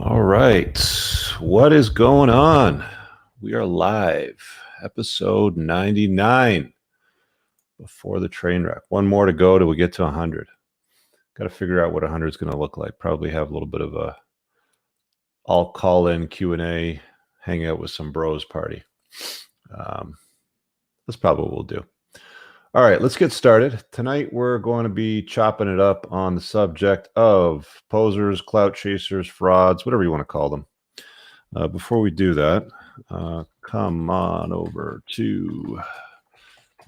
All right. What is going on? We are live. Episode 99. Before the train wreck. One more to go till we get to 100. Got to figure out what 100 is going to look like. Probably have a little bit of a all call-in Q&A, hang out with some bros party. That's probably what we'll do. All right, let's get started. Tonight, we're going to be chopping it up on the subject of posers, clout chasers, frauds, whatever you want to call them. Before we do that, come on over to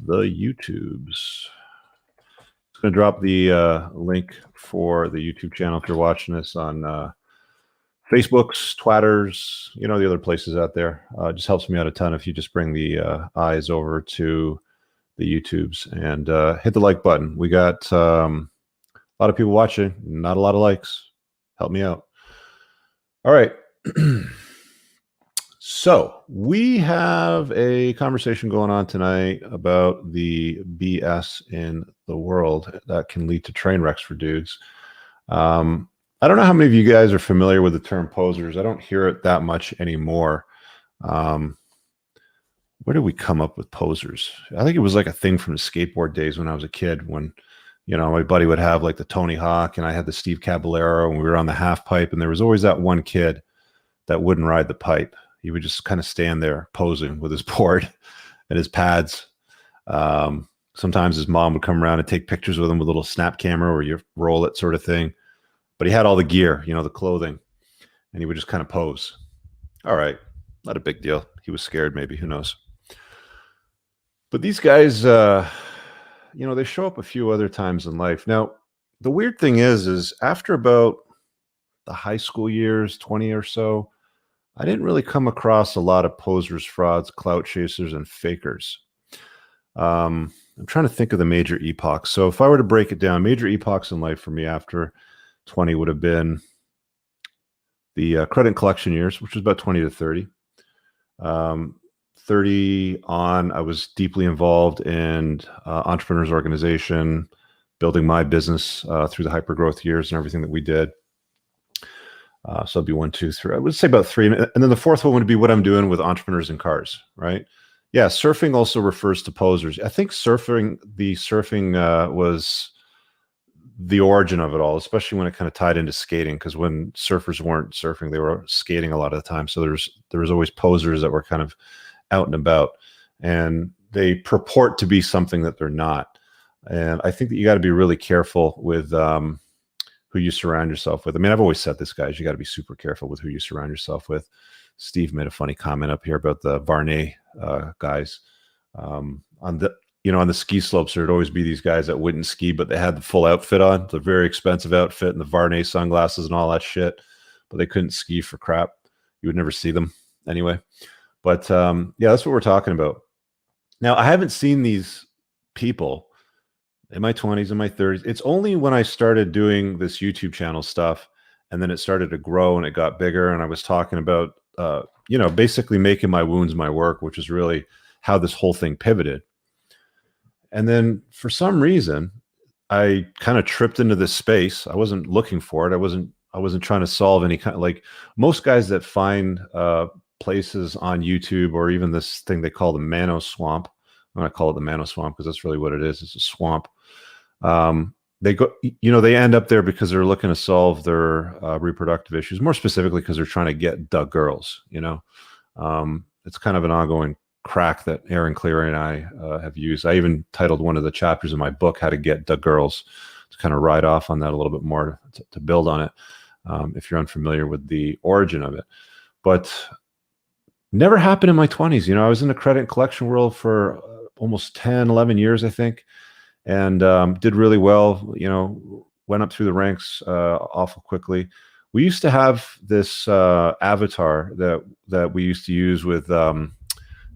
the YouTubes. I'm going to drop the link for the YouTube channel if you're watching this on Facebooks, Twitters, the other places out there. It just helps me out a ton if you just bring the eyes over to the YouTubes and hit the like button. We got a lot of people watching, not a lot of likes. Help me out. All right. So we have a conversation going on tonight about the BS in the world that can lead to train wrecks for dudes. I don't know how many of you guys are familiar with the term posers. I don't hear it that much anymore. Where did we come up with posers? I think it was like a thing from the skateboard days when I was a kid, when, my buddy would have like the Tony Hawk and I had the Steve Caballero and we were on the half pipe, and there was always that one kid that wouldn't ride the pipe. He would just kind of stand there posing with his board and his pads. Sometimes his mom would come around and take pictures with him with a little snap camera where you roll it sort of thing. But he had all the gear, the clothing, and he would just kind of pose. All right, not a big deal. He was scared maybe, who knows? But these guys, they show up a few other times in life. Now, the weird thing is after about the high school years, 20 or so, I didn't really come across a lot of posers, frauds, clout chasers, and fakers. I'm trying to think of the major epochs. So if I were to break it down, major epochs in life for me after 20 would have been the credit and collection years, which was about 20 to 30. 30 on, I was deeply involved in entrepreneurs organization, building my business through the hypergrowth years and everything that we did. So it'd be 1, 2, 3. I would say about 3. And then the fourth one would be what I'm doing with entrepreneurs in cars, right? Yeah, surfing also refers to posers. I think surfing was the origin of it all, especially when it kind of tied into skating, because when surfers weren't surfing, they were skating a lot of the time. So there was always posers that were kind of out and about, and they purport to be something that they're not. And I think that you got to be really careful with who you surround yourself with. I mean, I've always said this, guys, you got to be super careful with who you surround yourself with. Steve made a funny comment up here about the Varney guys. On the ski slopes, there'd always be these guys that wouldn't ski, but they had the full outfit on, the very expensive outfit and the Varney sunglasses and all that shit, but they couldn't ski for crap. You would never see them anyway. But yeah, that's what we're talking about. Now, I haven't seen these people in my 20s and my 30s. It's only when I started doing this YouTube channel stuff, and then it started to grow and it got bigger, and I was talking about, basically making my wounds my work, which is really how this whole thing pivoted. And then for some reason, I kind of tripped into this space. I wasn't looking for it. I wasn't trying to solve any kind of, like most guys that find places on YouTube, or even this thing they call the Mano Swamp. I'm going to call it the Mano Swamp because that's really what it is. It's a swamp. They go, they end up there because they're looking to solve their reproductive issues, more specifically because they're trying to get the girls. It's kind of an ongoing crack that Aaron Cleary and I have used. I even titled one of the chapters in my book, How to Get the Girls, to kind of ride off on that a little bit more, to build on it, if you're unfamiliar with the origin of it. But never happened in my 20s. I was in the credit and collection world for almost 10, 11 years, I think, and did really well, went up through the ranks awful quickly. We used to have this avatar that we used to use with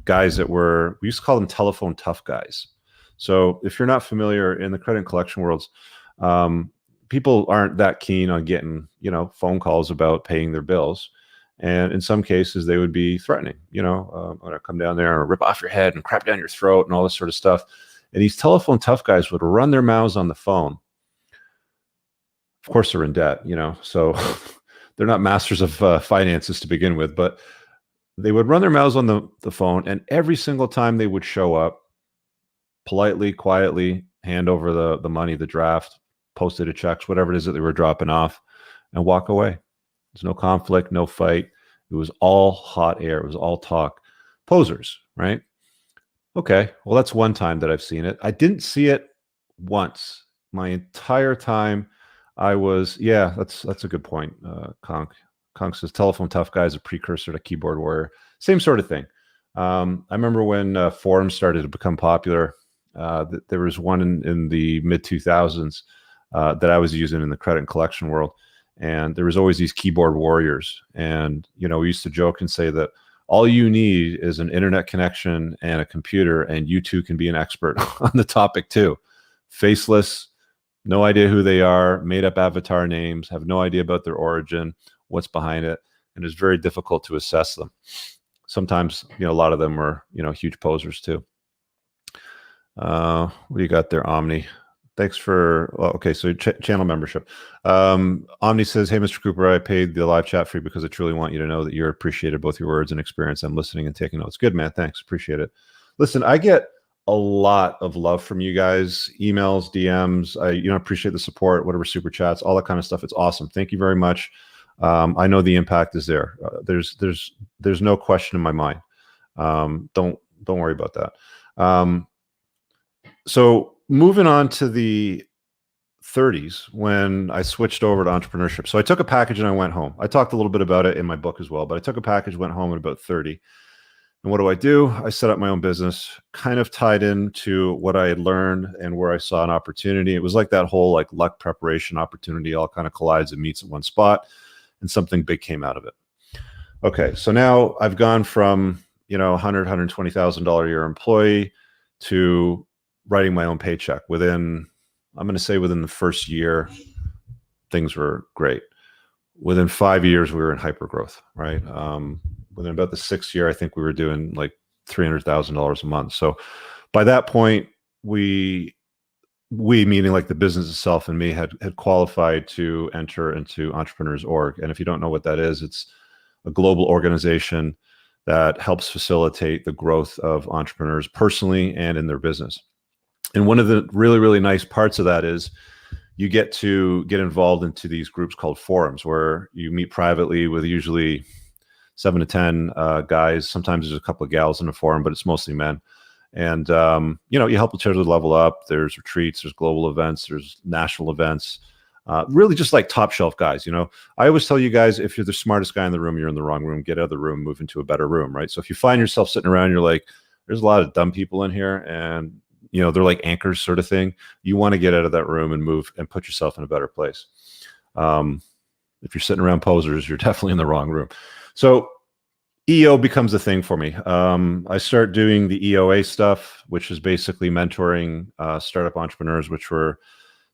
guys that we used to call them telephone tough guys. So if you're not familiar, in the credit and collection worlds, people aren't that keen on getting, phone calls about paying their bills. And in some cases, they would be threatening, I'm going to come down there and rip off your head and crap down your throat and all this sort of stuff. And these telephone tough guys would run their mouths on the phone. Of course, they're in debt, so they're not masters of finances to begin with, but they would run their mouths on the phone, and every single time they would show up, politely, quietly hand over the money, the draft, posted checks, whatever it is that they were dropping off, and walk away. There's no conflict, no fight. It was all hot air. It was all talk. Posers, right? Okay, well, that's one time that I've seen it. I didn't see it once. My entire time I was, yeah, that's a good point. Conk says telephone tough guy is a precursor to keyboard warrior. Same sort of thing. I remember when forums started to become popular. There was one in the mid 2000s that I was using in the credit and collection world, and there was always these keyboard warriors. And we used to joke and say that all you need is an internet connection and a computer, and you too can be an expert on the topic too. Faceless, no idea who they are, made up avatar names, have no idea about their origin, what's behind it, and it's very difficult to assess them. Sometimes, a lot of them are, huge posers too. What do you got there, Omni? Thanks for, okay, so channel membership. Omni says, hey, Mr. Cooper, I paid the live chat fee because I truly want you to know that you're appreciated, both your words and experience. I'm listening and taking notes. Good, man. Thanks. Appreciate it. Listen, I get a lot of love from you guys, emails, DMs. I appreciate the support, whatever, super chats, all that kind of stuff. It's awesome. Thank you very much. I know the impact is there. There's no question in my mind. Don't worry about that. So moving on to the 30s, when I switched over to entrepreneurship. So I took a package and I went home. I talked a little bit about it in my book as well, but I took a package, went home at about 30. And what do? I set up my own business, kind of tied into what I had learned and where I saw an opportunity. It was like that whole luck, preparation, opportunity all kind of collides and meets at one spot, and something big came out of it. Okay, so now I've gone from $120,000 a year employee to writing my own paycheck. I'm going to say within the first year, things were great. Within 5 years, we were in hyper growth, right? Within about the 6th year, I think we were doing like $300,000 a month. So by that point, we meaning like the business itself and me had qualified to enter into Entrepreneurs Org. And if you don't know what that is, it's a global organization that helps facilitate the growth of entrepreneurs personally and in their business. And one of the really, really nice parts of that is you get to get involved into these groups called forums, where you meet privately with usually 7 to 10 guys. Sometimes there's a couple of gals in the forum, but it's mostly men. And, you help each other level up. There's retreats, there's global events, there's national events, really just like top shelf guys. I always tell you guys, if you're the smartest guy in the room, you're in the wrong room. Get out of the room, move into a better room, right? So if you find yourself sitting around, you're like, there's a lot of dumb people in here, and they're like anchors sort of thing. You want to get out of that room and move and put yourself in a better place. If you're sitting around posers, you're definitely in the wrong room. So EO becomes a thing for me. I start doing the EOA stuff, which is basically mentoring startup entrepreneurs, which were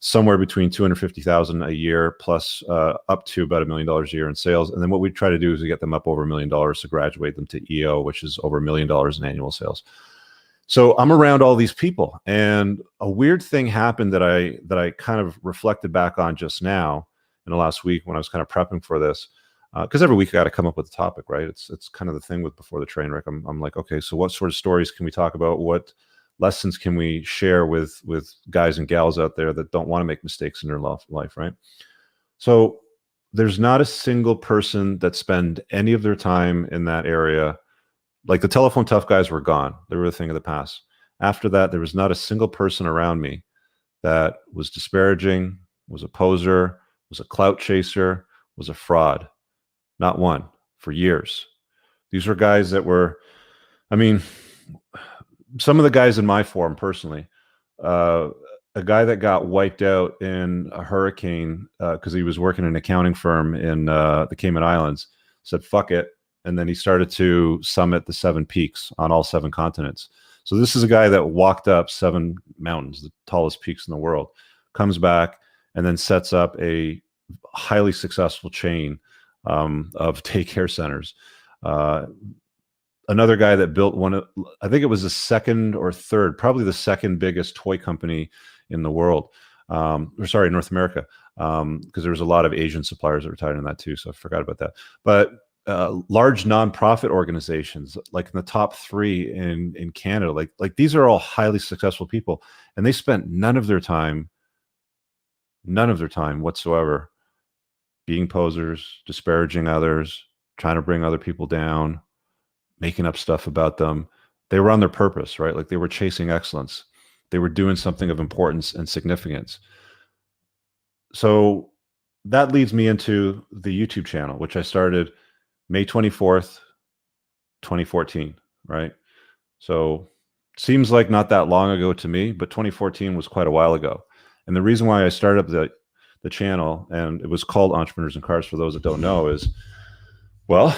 somewhere between $250,000 a year plus up to about $1 million a year in sales. And then what we try to do is we get them up over $1 million to graduate them to EO, which is over $1 million in annual sales. So I'm around all these people, and a weird thing happened that I kind of reflected back on just now in the last week when I was kind of prepping for this, because every week I got to come up with a topic, right? It's kind of the thing with Before the Train Wreck. I'm like, okay, so what sort of stories can we talk about? What lessons can we share with guys and gals out there that don't want to make mistakes in their life, right? So there's not a single person that spend any of their time in that area. Like the telephone tough guys were gone. They were a thing of the past. After that, there was not a single person around me that was disparaging, was a poser, was a clout chaser, was a fraud. Not one, for years. These were guys that were, some of the guys in my forum personally, a guy that got wiped out in a hurricane because he was working in an accounting firm in the Cayman Islands, said, fuck it. And then he started to summit the 7 peaks on all 7 continents. So this is a guy that walked up 7 mountains, the tallest peaks in the world, comes back and then sets up a highly successful chain of daycare centers. Another guy that built I think it was the 2nd or 3rd, probably the 2nd biggest toy company in the world. or sorry, North America, because there was a lot of Asian suppliers that were tied in that too. So I forgot about that. But large nonprofit organizations, like in the top 3 in Canada, like these are all highly successful people, and they spent none of their time whatsoever being posers, disparaging others, trying to bring other people down, making up stuff about them. They were on their purpose, right? Like they were chasing excellence. They were doing something of importance and significance. So that leads me into the YouTube channel, which I started May 24th, 2014, right? So seems like not that long ago to me, but 2014 was quite a while ago. And the reason why I started up the channel, and it was called Entrepreneurs in Cars for those that don't know, is, well,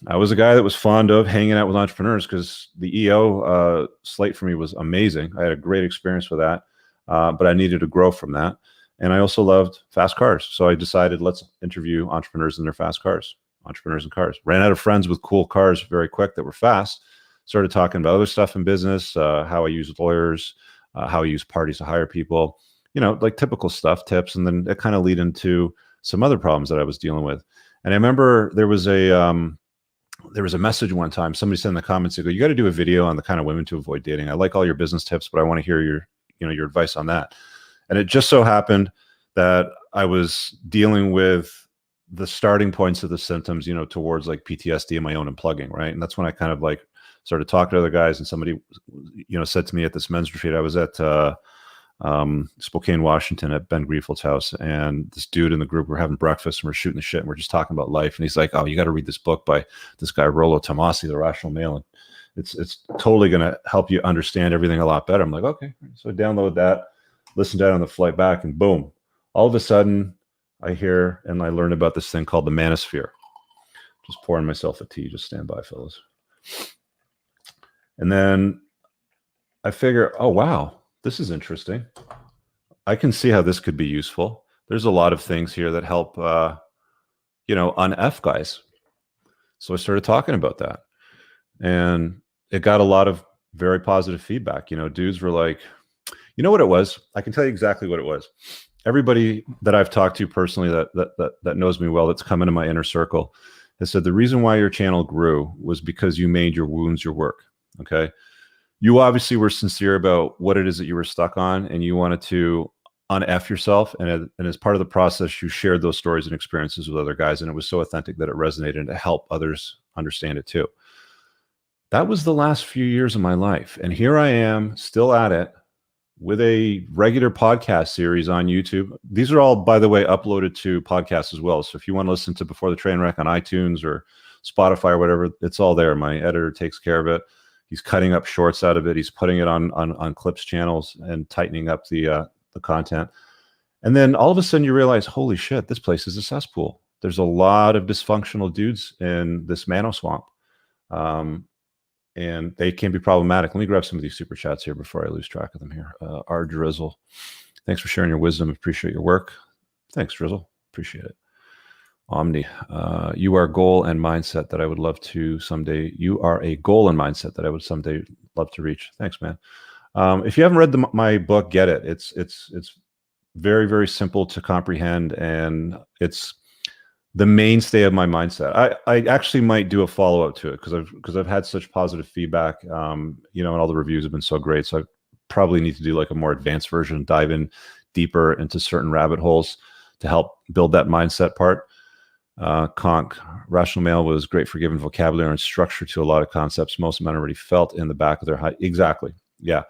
I was a guy that was fond of hanging out with entrepreneurs because the EO slate for me was amazing. I had a great experience with that, but I needed to grow from that. And I also loved fast cars. So I decided, let's interview entrepreneurs in their fast cars, entrepreneurs in cars. Ran out of friends with cool cars very quick that were fast. Started talking about other stuff in business, how I use lawyers, how I use parties to hire people, like typical stuff, tips. And then it kind of lead into some other problems that I was dealing with. And I remember there was a message one time, somebody said in the comments, they go, you got to do a video on the kind of women to avoid dating. I like all your business tips, but I want to hear your advice on that. And it just so happened that I was dealing with the starting points of the symptoms, towards like PTSD and my own unplugging, right? And that's when I kind of like started talking to other guys, and somebody, said to me at this men's retreat, I was at Spokane, Washington, at Ben Griefeld's house, and this dude in the group, we're having breakfast and we're shooting the shit and we're just talking about life. And he's like, oh, you got to read this book by this guy, Rollo Tomasi, The Rational Male. And it's totally going to help you understand everything a lot better. I'm like, okay. So I download that, listen to that on the flight back, and boom, all of a sudden I hear and I learn about this thing called the manosphere. Just pouring myself a tea, just stand by, fellas. And then I figure, oh, wow, this is interesting. I can see how this could be useful. There's a lot of things here that help, un-F guys. So I started talking about that, and it got a lot of very positive feedback. Dudes were like, you know what it was? I can tell you exactly what it was. Everybody that I've talked to personally that knows me well, that's come into my inner circle, has said the reason why your channel grew was because you made your wounds your work. Okay. You obviously were sincere about what it is that you were stuck on, and you wanted to un-F yourself. And as part of the process, you shared those stories and experiences with other guys. And it was so authentic that it resonated, and to help others understand it too. That was the last few years of my life. And here I am still at it with a regular podcast series on YouTube. These are all, by the way, uploaded to podcasts as well. So if you want to listen to Before the Train Wreck on iTunes or Spotify or whatever, it's all there. My editor takes care of it. He's cutting up shorts out of it. He's putting it on clips channels and tightening up the content. And then all of a sudden you realize, holy shit, this place is a cesspool. There's a lot of dysfunctional dudes in this mano swamp. And they can be problematic. Let me grab some of these super chats here before I lose track of them here. R. Drizzle, thanks for sharing your wisdom. Appreciate your work. Thanks, Drizzle. Appreciate it. Omni, you are goal and mindset that I would love to someday. You are a goal and mindset that I would someday love to reach. Thanks, man. If you haven't read my book, get it. It's very, very simple to comprehend, and it's the mainstay of my mindset. I actually might do a follow-up to it because I've had such positive feedback, and all the reviews have been so great. So I probably need to do like a more advanced version, dive in deeper into certain rabbit holes to help build that mindset part. Conk, Rational Male was great for giving vocabulary and structure to a lot of concepts most men already felt in the back of their head. Exactly. Yeah.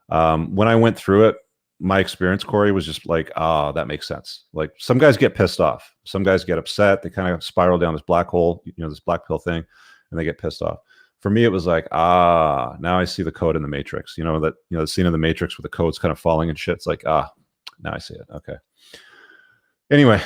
When I went through it, my experience, Corey, was just like, that makes sense. Like some guys get pissed off. Some guys get upset. They kind of spiral down this black hole, this black pill thing, and they get pissed off. For me, it was like, now I see the code in the Matrix. The scene in the Matrix where the code's kind of falling and shit. It's like, now I see it. Okay. Anyway,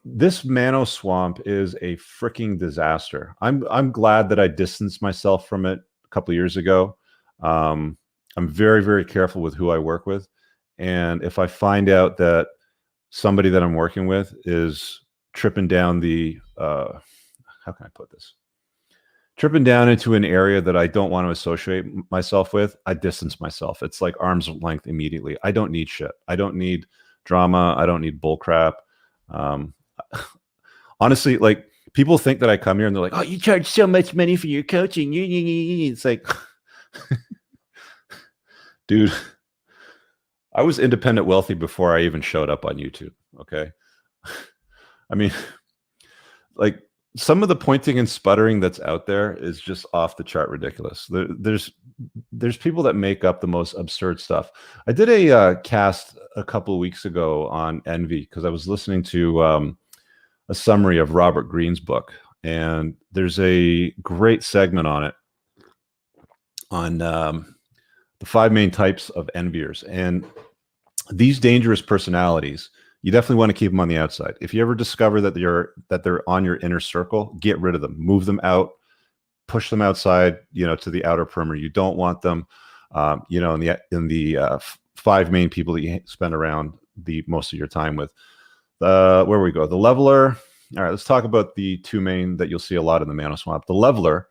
this mano swamp is a freaking disaster. I'm glad that I distanced myself from it a couple of years ago. I'm very, very careful with who I work with. And if I find out that somebody that I'm working with is tripping down the, how can I put this? tripping down into an area that I don't want to associate myself with, I distance myself. It's like arm's length immediately. I don't need shit. I don't need drama. I don't need bullcrap. Um, honestly, like people think that I come here and they're like, "Oh, you charge so much money for your coaching." It's like, dude, I was independent wealthy before I even showed up on YouTube. Okay. I mean, like some of the pointing and sputtering that's out there is just off the chart ridiculous. There's people that make up the most absurd stuff. I did a cast a couple of weeks ago on envy because I was listening to a summary of Robert Greene's book, and there's a great segment on it on the 5 main types of enviers. And these dangerous personalities, you definitely want to keep them on the outside. If you ever discover that they're on your inner circle, get rid of them, move them out, push them outside, to the outer perimeter. You don't want them, in the 5 main people that you spend around the most of your time with. Where we go, the leveler. All right, let's talk about the 2 main that you'll see a lot in the Mano Swamp. The leveler,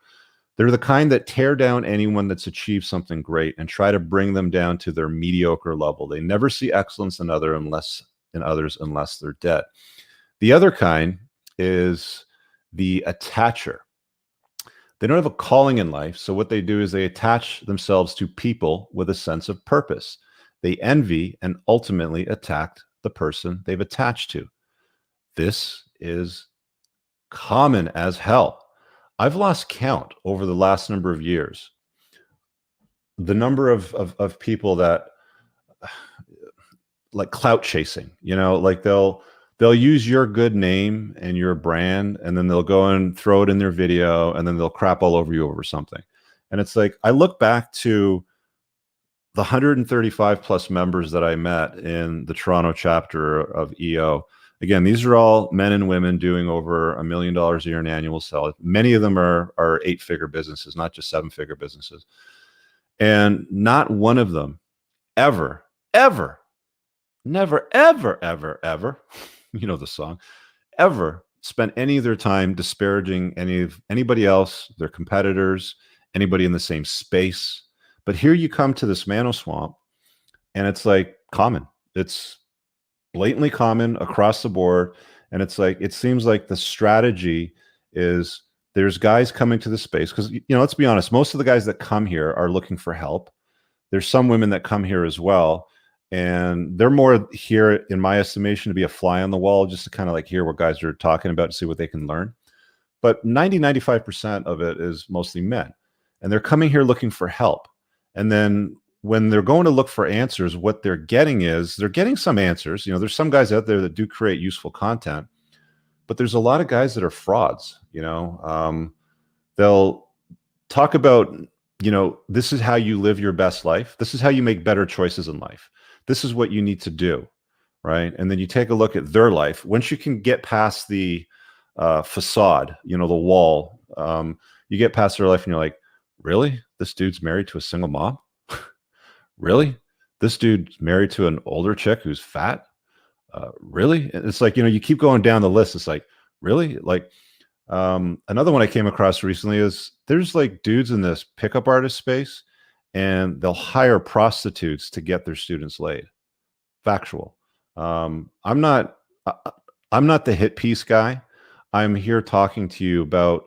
they're the kind that tear down anyone that's achieved something great and try to bring them down to their mediocre level. They never see excellence in others unless they're dead. The other kind is the attacher. They don't have a calling in life, so what they do is they attach themselves to people with a sense of purpose. They envy and ultimately attack the person they've attached to. This is common as hell. I've lost count over the last number of years. The number of people that like clout chasing, like they'll use your good name and your brand, and then they'll go and throw it in their video, and then they'll crap all over you over something. And it's like, I look back to the 135 plus members that I met in the Toronto chapter of EO. Again, these are all men and women doing over $1 million a year in annual sales. Many of them are 8-figure businesses, not just 7-figure businesses. And not one of them ever, never, ever, the song, ever spent any of their time disparaging anybody else, their competitors, anybody in the same space. But here you come to this Mano Swamp, and it's like common. It's blatantly common across the board. And it's like, it seems like the strategy is there's guys coming to the space because, let's be honest, most of the guys that come here are looking for help. There's some women that come here as well. And they're more here, in my estimation, to be a fly on the wall, just to kind of like hear what guys are talking about to see what they can learn. But 95% of it is mostly men. And they're coming here looking for help. And then when they're going to look for answers, what they're getting some answers. There's some guys out there that do create useful content, but there's a lot of guys that are frauds. They'll talk about, this is how you live your best life. This is how you make better choices in life. This is what you need to do, right? And then you take a look at their life. Once you can get past the facade, the wall, you get past their life and you're like, really? This dude's married to a single mom? Really? This dude's married to an older chick who's fat? Really? And it's like, you keep going down the list. It's like, really? Like, another one I came across recently is there's like dudes in this pickup artist space, and they'll hire prostitutes to get their students laid. Factual. I'm not the hit piece guy. I'm here talking to you about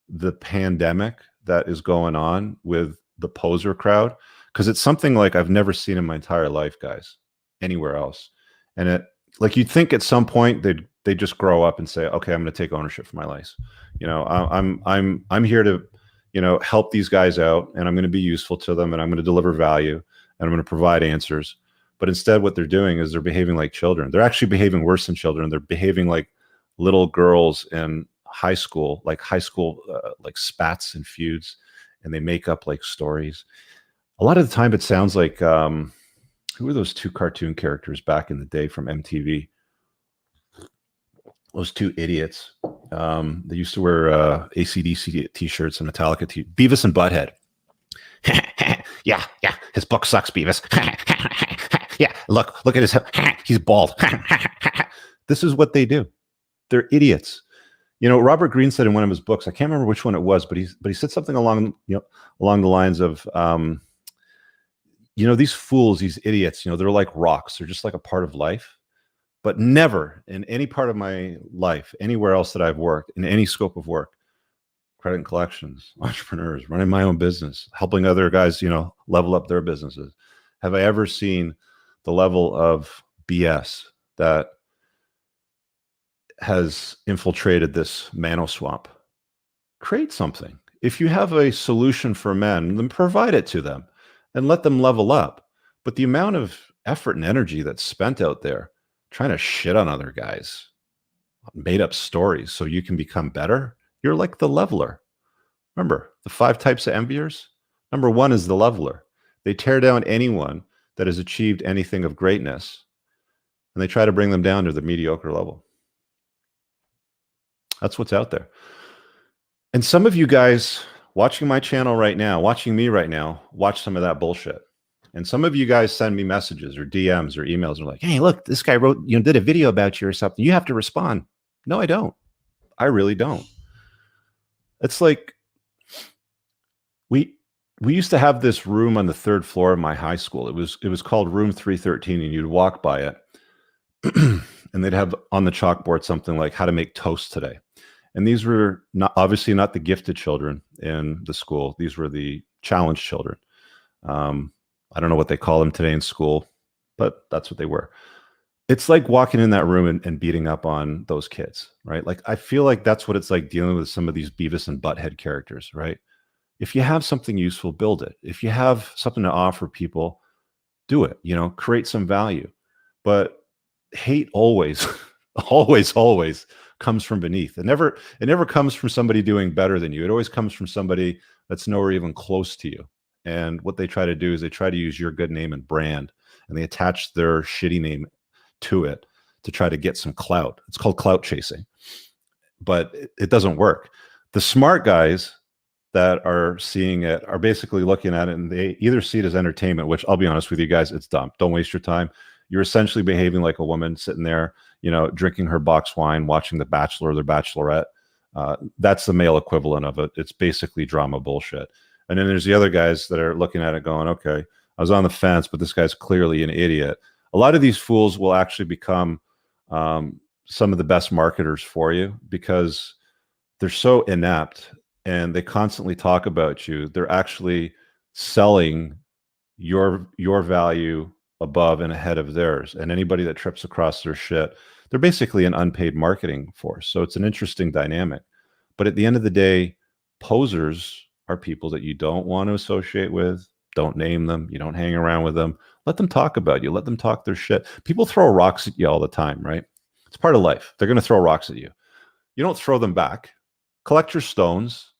the pandemic that is going on with the poser crowd, because it's something like I've never seen in my entire life, guys, anywhere else. And it, like, you'd think at some point they just grow up and say, okay, I'm going to take ownership for my life. I'm here to, help these guys out, and I'm going to be useful to them, and I'm going to deliver value, and I'm going to provide answers. But instead, what they're doing is they're behaving like children. They're actually behaving worse than children. They're behaving like little girls in high school, like spats and feuds, and they make up like stories. A lot of the time, it sounds like, who were those 2 cartoon characters back in the day from MTV? Those 2 idiots. They used to wear AC/DC t-shirts and Metallica Beavis and Butthead. yeah, his book sucks, Beavis. yeah, look at his head. He's bald. This is what they do. They're idiots. Robert Greene said in one of his books, I can't remember which one it was, but he said something along the lines of, these fools, these idiots, they're like rocks. They're just like a part of life. But never in any part of my life, anywhere else that I've worked, in any scope of work, credit and collections, entrepreneurs, running my own business, helping other guys, level up their businesses, have I ever seen the level of BS that has infiltrated this mano swamp? Create something. If you have a solution for men, then provide it to them and let them level up. But the amount of effort and energy that's spent out there trying to shit on other guys, made up stories so you can become better, you're like the leveler. Remember the 5 types of enviers? Number 1 is the leveler. They tear down anyone that has achieved anything of greatness, and they try to bring them down to the mediocre level. That's what's out there. And some of you guys watching my channel right now, watching me right now, watch some of that bullshit. And some of you guys send me messages or DMs or emails and are like, hey, look, this guy wrote, did a video about you or something. You have to respond. No, I don't. I really don't. It's like we used to have this room on the 3rd floor of my high school. It was called room 313, and you'd walk by it and they'd have on the chalkboard something like how to make toast today. And these were obviously not the gifted children in the school. These were the challenged children. I don't know what they call them today in school, but that's what they were. It's like walking in that room and beating up on those kids, right? Like, I feel like that's what it's like dealing with some of these Beavis and Butthead characters, right? If you have something useful, build it. If you have something to offer people, do it, create some value. But hate always, always comes from beneath. It never comes from somebody doing better than you. It always comes from somebody that's nowhere even close to you. And what they try to do is they try to use your good name and brand, and they attach their shitty name to it to try to get some clout. It's called clout chasing, but it doesn't work. The smart guys that are seeing it are basically looking at it, and they either see it as entertainment, which I'll be honest with you guys, it's dumb. Don't waste your time. You're essentially behaving like a woman sitting there, drinking her box wine, watching The Bachelor or The Bachelorette. That's the male equivalent of it. It's basically drama bullshit. And then there's the other guys that are looking at it going, okay, I was on the fence, but this guy's clearly an idiot. A lot of these fools will actually become some of the best marketers for you because they're so inept and they constantly talk about you. They're actually selling your value above and ahead of theirs. And anybody that trips across their shit, they're basically an unpaid marketing force. So it's an interesting dynamic. But at the end of the day, posers are people that you don't want to associate with. Don't name them. You don't hang around with them. Let them talk about you. Let them talk their shit. People throw rocks at you all the time, right? It's part of life. They're going to throw rocks at you. You don't throw them back. Collect your stones.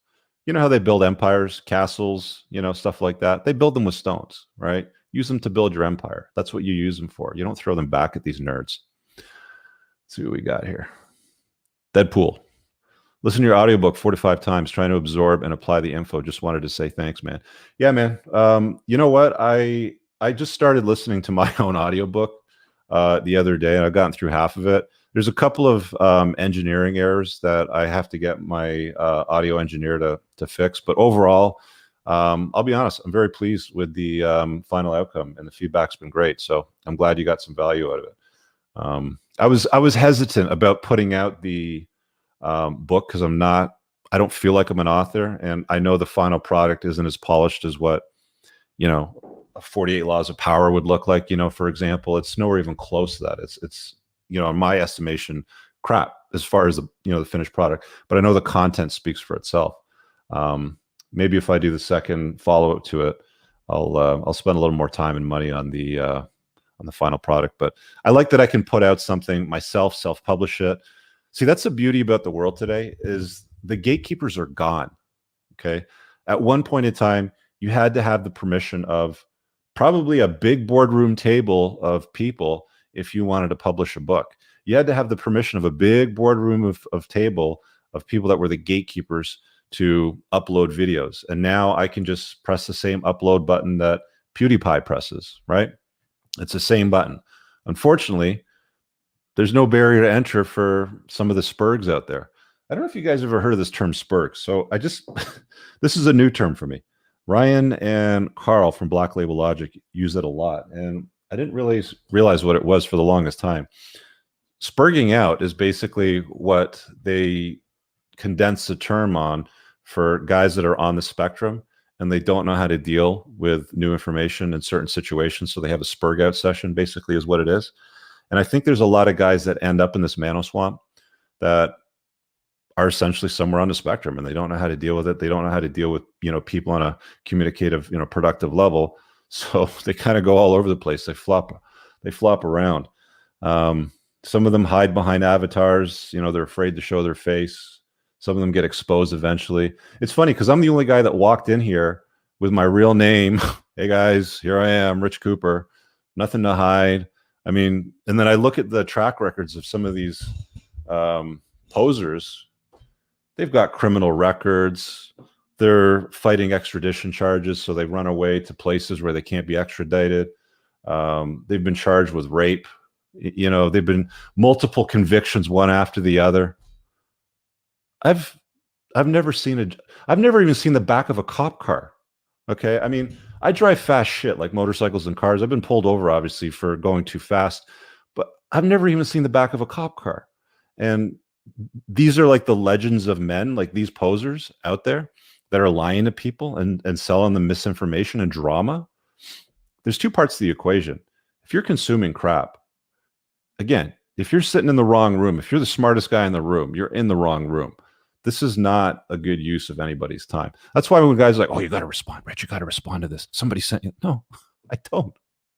You know how they build empires, castles, stuff like that. They build them with stones, right? Use them to build your empire. That's what you use them for. You don't throw them back at these nerds. Let's see what we got here. Deadpool. Listen to your audiobook 45 times, trying to absorb and apply the info. Just wanted to say thanks, man. Yeah, man. You know what? I just started listening to my own audiobook the other day, and I've gotten through half of it. There's a couple of engineering errors that I have to get my audio engineer to fix. But overall, I'll be honest, I'm very pleased with the final outcome, and the feedback's been great. So I'm glad you got some value out of it. I was hesitant about putting out the book because I don't feel like I'm an author, and I know the final product isn't as polished as what 48 Laws of Power would look like. For example, it's nowhere even close to that. It's in my estimation, crap as far as the finished product. But I know the content speaks for itself. Maybe if I do the second follow-up to it, I'll spend a little more time and money on the final product. But I like that I can put out something myself, self-publish it. See, that's the beauty about the world today is the gatekeepers are gone. Okay. At one point in time, you had to have the permission of probably a big boardroom table of people if you wanted to publish a book. You had to have the permission of a big boardroom of table of people that were the gatekeepers to upload videos. And now I can just press the same upload button that PewDiePie presses, right? It's the same button. Unfortunately, there's no barrier to enter for some of the spurgs out there. I don't know if you guys have ever heard of this term spurg. So this is a new term for me. Ryan and Carl from Black Label Logic use it a lot. And I didn't really realize what it was for the longest time. Spurging out is basically what they condense the term on for guys that are on the spectrum and they don't know how to deal with new information in certain situations. So they have a spurg out session, basically, is what it is. And I think there's a lot of guys that end up in this mano swamp that are essentially somewhere on the spectrum and they don't know how to deal with it. They don't know how to deal with, people on a communicative, productive level. So they kind of go all over the place. They flop around. Some of them hide behind avatars. They're afraid to show their face. Some of them get exposed eventually. It's funny because I'm the only guy that walked in here with my real name. Hey guys, here I am, Rich Cooper. Nothing to hide. I mean, and then I look at the track records of some of these posers. They've got criminal records. They're fighting extradition charges, so they run away to places where they can't be extradited. They've been charged with rape. They've been multiple convictions, one after the other. I've never even seen the back of a cop car. Okay, I mean, I drive fast shit like motorcycles and cars. I've been pulled over, obviously, for going too fast, but I've never even seen the back of a cop car. And these are like the legends of men, like these posers out there that are lying to people and selling them misinformation and drama. There's two parts to the equation. If you're consuming crap, again, if you're sitting in the wrong room, if you're the smartest guy in the room, you're in the wrong room. This is not a good use of anybody's time. That's why when guys are like, oh, you got to respond, Rich, you got to respond to this. Somebody sent you. No, I don't.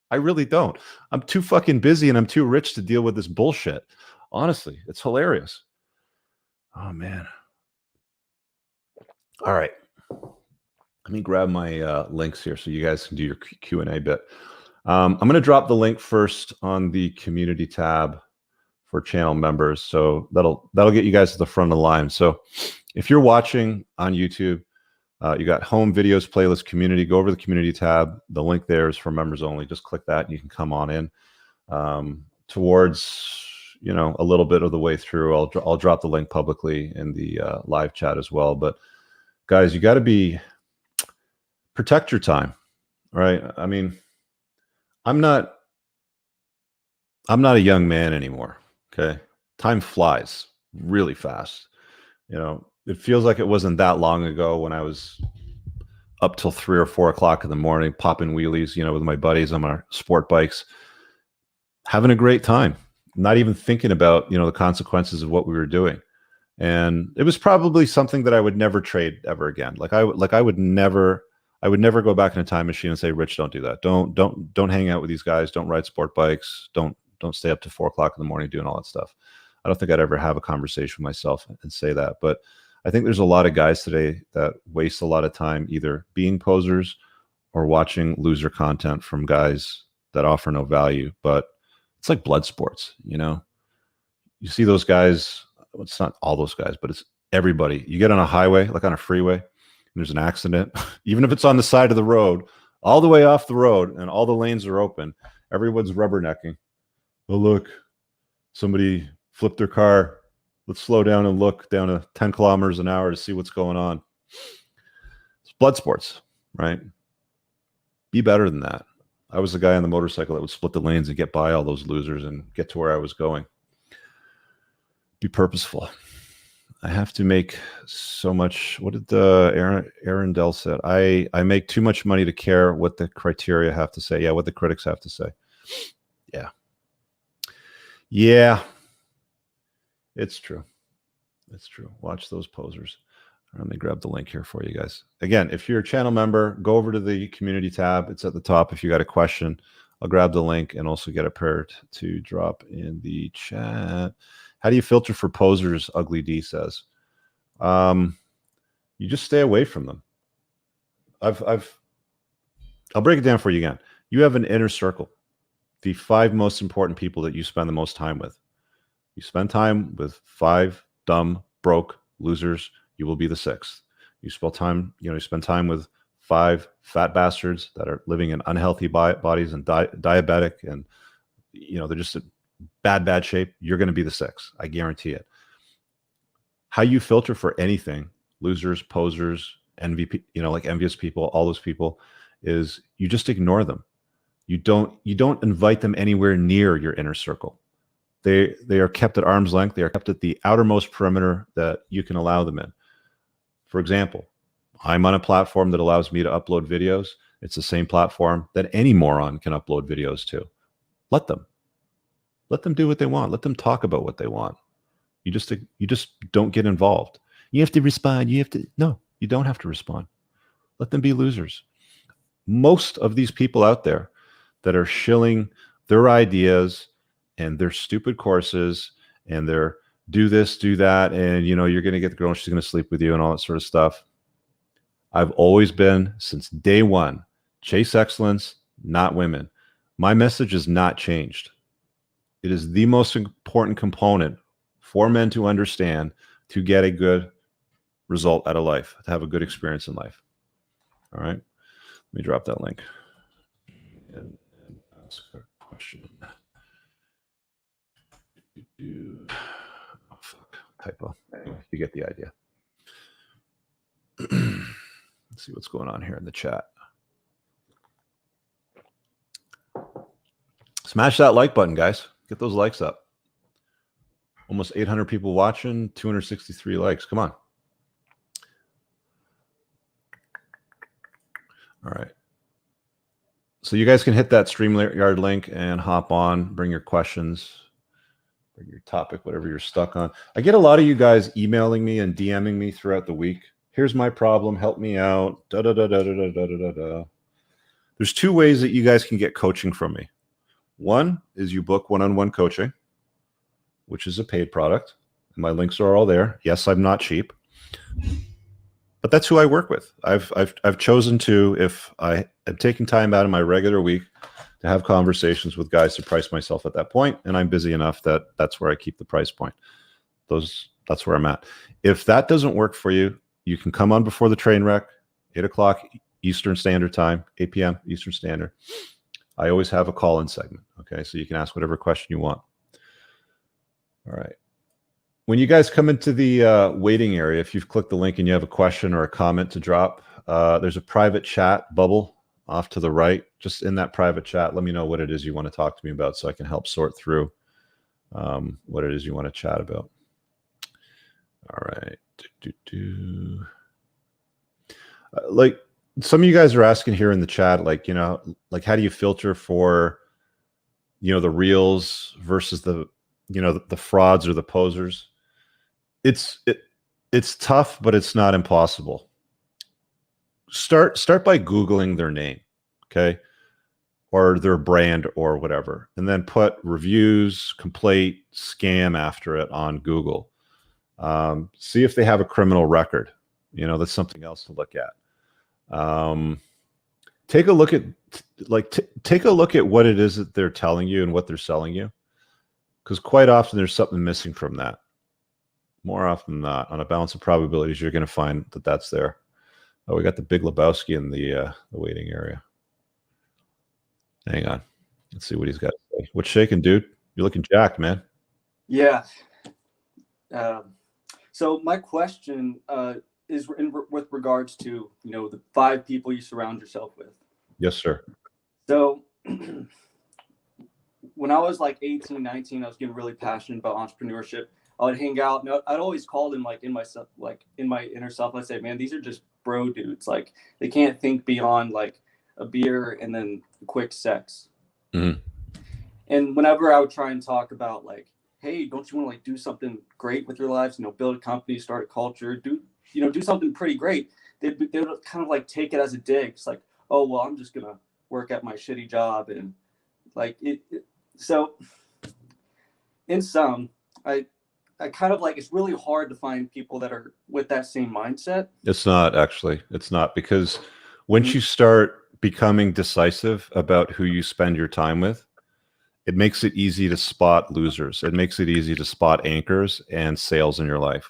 I really don't. I'm too fucking busy and I'm too rich to deal with this bullshit. Honestly, it's hilarious. Oh, man. All right. Let me grab my links here so you guys can do your Q&A bit. I'm going to drop the link first on the community tab for channel members. So that'll get you guys to the front of the line. So if you're watching on YouTube, you got home videos, playlist, community, go over the community tab. The link there is for members only. Just click that and you can come on in towards, a little bit of the way through. I'll drop the link publicly in the live chat as well. But guys, you got to protect your time, right? I mean, I'm not a young man anymore. Okay. Time flies really fast. It feels like it wasn't that long ago when I was up till 3 or 4 o'clock in the morning, popping wheelies, with my buddies on our sport bikes, having a great time, not even thinking about, the consequences of what we were doing. And it was probably something that I would never trade ever again. I would never go back in a time machine and say, Rich, don't do that. Don't hang out with these guys. Don't ride sport bikes. Don't stay up to 4 o'clock in the morning doing all that stuff. I don't think I'd ever have a conversation with myself and say that. But I think there's a lot of guys today that waste a lot of time either being posers or watching loser content from guys that offer no value. But it's like blood sports, You see those guys, well, it's not all those guys, but it's everybody. You get on a highway, like on a freeway, and there's an accident, even if it's on the side of the road, all the way off the road, and all the lanes are open, everyone's rubbernecking. Oh, look, somebody flipped their car. Let's slow down and look down to 10 kilometers an hour to see what's going on. It's blood sports, right? Be better than that. I was the guy on the motorcycle that would split the lanes and get by all those losers and get to where I was going. Be purposeful. I have to make so much. What did Aaron Dell said? I make too much money to care what the criteria have to say. Yeah, what the critics have to say. Yeah. It's true. It's true. Watch those posers. Let me grab the link here for you guys. Again, if you're a channel member, go over to the community tab. It's at the top. If you got a question, I'll grab the link and also get a pair to drop in the chat. How do you filter for posers? Ugly D says. You just stay away from them. I'll break it down for you again. You have an inner circle. The 5 most important people that you spend the most time with. You spend time with 5 dumb, broke losers, you will be the 6th. You spend time with 5 fat bastards that are living in unhealthy bodies and diabetic, and they're just in bad shape. You're going to be the 6th. I guarantee it. how you filter for anything, losers, posers, MVP, like envious people, all those people, is you just ignore them. You don't invite them anywhere near your inner circle. They are kept at arm's length. They are kept at the outermost perimeter that you can allow them in. For example, I'm on a platform that allows me to upload videos. It's the same platform that any moron can upload videos to. Let them do what they want. Let them talk about what they want. You just don't get involved. You have to respond. No, you don't have to respond. Let them be losers. Most of these people out there that are shilling their ideas and their stupid courses and their do this, do that, and you're going to get the girl and she's going to sleep with you and all that sort of stuff. I've always been, since day one, chase excellence, not women. My message has not changed. It is the most important component for men to understand to get a good result out of life, to have a good experience in life. All right. Let me drop that link and ask a question. Oh, fuck. Typo. Anyway, you get the idea. Let's see what's going on here in the chat. Smash that like button, guys. Get those likes up. Almost 800 people watching, 263 likes. Come on. All right. So you guys can hit that StreamYard link and hop on, bring your questions, bring your topic, whatever you're stuck on. I get a lot of you guys emailing me and DMing me throughout the week. Here's my problem. Help me out. Da, da, da, da, da, da, da, da, da. There's two ways that you guys can get coaching from me. One is you book one-on-one coaching, which is a paid product. My links are all there. Yes, I'm not cheap, but that's who I work with. I've chosen to, if I am taking time out of my regular week to have conversations with guys to price myself at that point, and I'm busy enough that that's where I keep the price point. That's where I'm at. If that doesn't work for you, you can come on before the train wreck, 8 o'clock Eastern Standard Time, 8 p.m. Eastern Standard. I always have a call-in segment, okay? So you can ask whatever question you want. All right. When you guys come into the waiting area, if you've clicked the link and you have a question or a comment to drop, there's a private chat bubble off to the right. Just in that private chat, let me know what it is you want to talk to me about so I can help sort through what it is you want to chat about. All right. Like some of you guys are asking here in the chat, like, how do you filter for, the reals versus the frauds or the posers? It's tough, but it's not impossible. Start by Googling their name, okay, or their brand or whatever, and then put reviews, complaint, scam after it on Google. See if they have a criminal record. That's something else to look at. Take a look at take a look at what it is that they're telling you and what they're selling you, because quite often there's something missing from that. More often than not, on a balance of probabilities, you're going to find that that's there. Oh, we got the Big Lebowski in the waiting area. Hang on, let's see what he's got to say. What's shaking, dude? You're looking jacked, man. Yeah. So my question is with regards to, the 5 people you surround yourself with. Yes, sir. So when I was like 18, 19, I was getting really passionate about entrepreneurship. I would hang out and I'd always call them in my inner self. I'd say, man, these are just bro dudes. Like they can't think beyond like a beer and then quick sex. Mm-hmm. And whenever I would try and talk about like, hey, don't you want to like do something great with your lives? Build a company, start a culture, do something pretty great. They would kind of like take it as a dig. It's like, oh, well, I'm just going to work at my shitty job. And like so in sum, I kind of like, it's really hard to find people that are with that same mindset. It's not actually. It's not, because once you start becoming decisive about who you spend your time with, it makes it easy to spot losers. It makes it easy to spot anchors and sales in your life.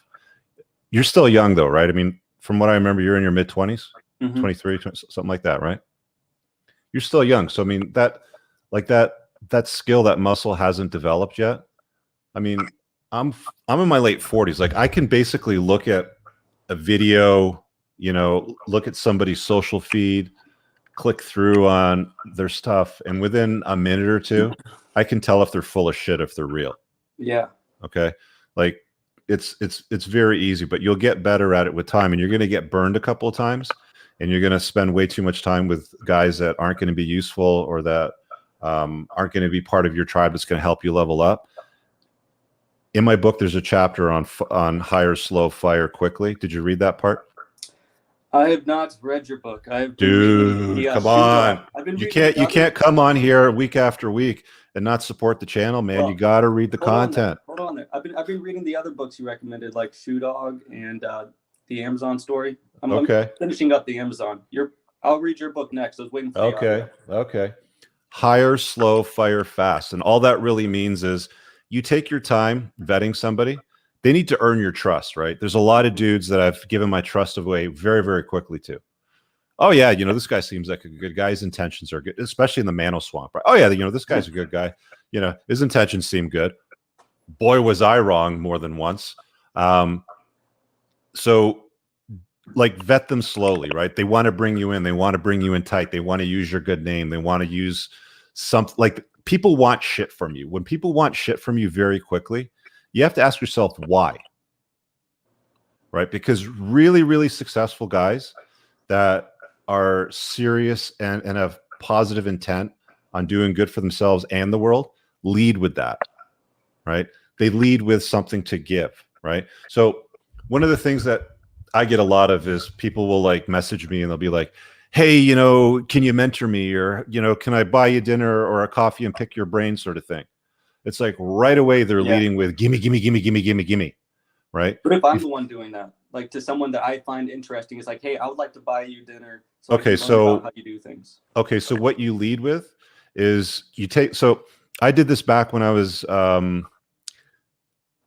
You're still young though, right? I mean, from what I remember, you're in your mid-20s, 23, 20, something like that, right? You're still young. So, I mean, that skill, that muscle hasn't developed yet. I mean, I'm in my late 40s. Like I can basically look at a video, look at somebody's social feed, click through on their stuff, and within a minute or two, I can tell if they're full of shit, if they're real. Yeah. Okay. Like it's very easy, but you'll get better at it with time, and you're going to get burned a couple of times, and you're going to spend way too much time with guys that aren't going to be useful, or that aren't going to be part of your tribe that's going to help you level up. In my book, there's a chapter on hire slow, fire quickly. Did you read that part? I have not read your book. Dude, come on. You can't come on here week after week and not support the channel, man. Well, you got to read the content. Hold on there. I've been reading the other books you recommended, like Shoe Dog and the Amazon Story. I'm finishing up the Amazon. I'll read your book next. I was waiting for you. Okay. Hire slow, fire fast. And all that really means is you take your time vetting somebody. They need to earn your trust, right? There's a lot of dudes that I've given my trust away very, very quickly to. Oh yeah, this guy seems like a good guy. His intentions are good, especially in the Mano Swamp. Right? Oh yeah, this guy's a good guy. His intentions seem good. Boy, was I wrong more than once. So like vet them slowly, right? They want to bring you in. They want to bring you in tight. They want to use your good name. They want to use something. Like people want shit from you. When people want shit from you very quickly, you have to ask yourself why, right? Because really, really successful guys that are serious and have positive intent on doing good for themselves and the world lead with that, right? They lead with something to give, right? So one of the things that I get a lot of is people will like message me and they'll be like, hey, can you mentor me? Or, can I buy you dinner or a coffee and pick your brain sort of thing? It's like right away they're leading with gimme, gimme, gimme, gimme, gimme, gimme, right? But if I'm the one doing that, like to someone that I find interesting, it's like, hey, I would like to buy you dinner. So how you do things. Okay, so what you lead with is so I did this back when I was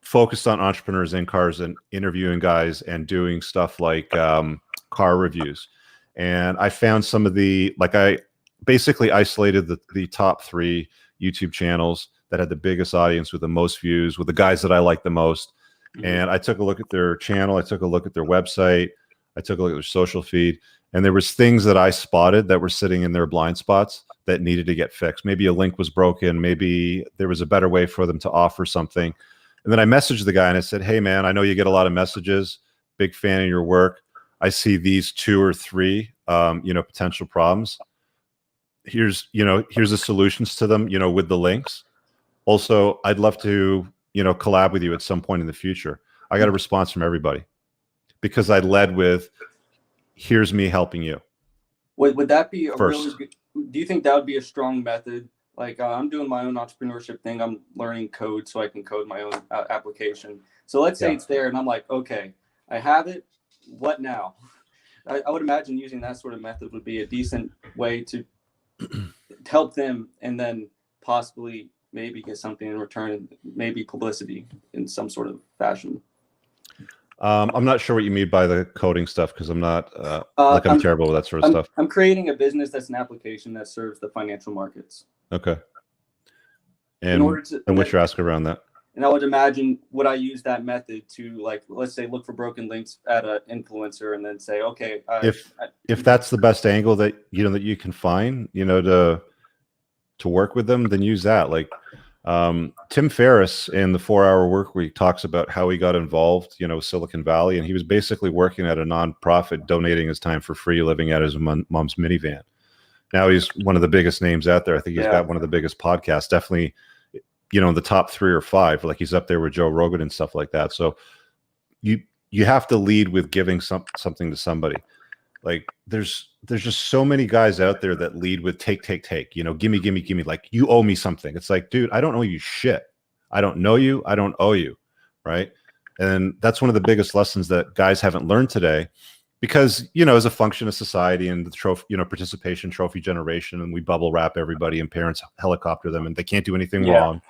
focused on entrepreneurs in cars and interviewing guys and doing stuff like car reviews. And I found some of I basically isolated the top 3 YouTube channels that had the biggest audience with the most views, with the guys that I like the most. Mm-hmm. And I took a look at their channel. I took a look at their website. I took a look at their social feed. And there was things that I spotted that were sitting in their blind spots that needed to get fixed. Maybe a link was broken. Maybe there was a better way for them to offer something. And then I messaged the guy and I said, hey, man, I know you get a lot of messages. Big fan of your work. I see these 2 or 3, potential problems. Here's the solutions to them, with the links. Also, I'd love to, collab with you at some point in the future. I got a response from everybody because I led with, here's me helping you. Would that be do you think that would be a strong method? Like I'm doing my own entrepreneurship thing. I'm learning code so I can code my own application. So let's say it's there and I'm like, okay, I have it. What now? I would imagine using that sort of method would be a decent way to help them and then possibly maybe get something in return, maybe publicity in some sort of fashion. I'm not sure what you mean by the coding stuff because I'm not I'm terrible with that sort of stuff. I'm creating a business that's an application that serves the financial markets. Okay. And what's your ask around that? And I would imagine, would I use that method to, like, let's say, look for broken links at an influencer and then say, okay, if that's the best angle that that you can find, to work with them, then use that. Like Tim Ferriss in the 4-Hour Workweek talks about how he got involved, with Silicon Valley, and he was basically working at a nonprofit, donating his time for free, living at his mom's minivan. Now he's one of the biggest names out there. I think he's got one of the biggest podcasts, definitely, in the top 3 or 5. Like he's up there with Joe Rogan and stuff like that. So you have to lead with giving something to somebody. Like there's just so many guys out there that lead with take, gimme, gimme, gimme. Like you owe me something. It's like, dude, I don't owe you shit. I don't know you. I don't owe you. Right. And that's one of the biggest lessons that guys haven't learned today. Because, as a function of society and the trophy, participation trophy generation, and we bubble wrap everybody and parents helicopter them and they can't do anything wrong.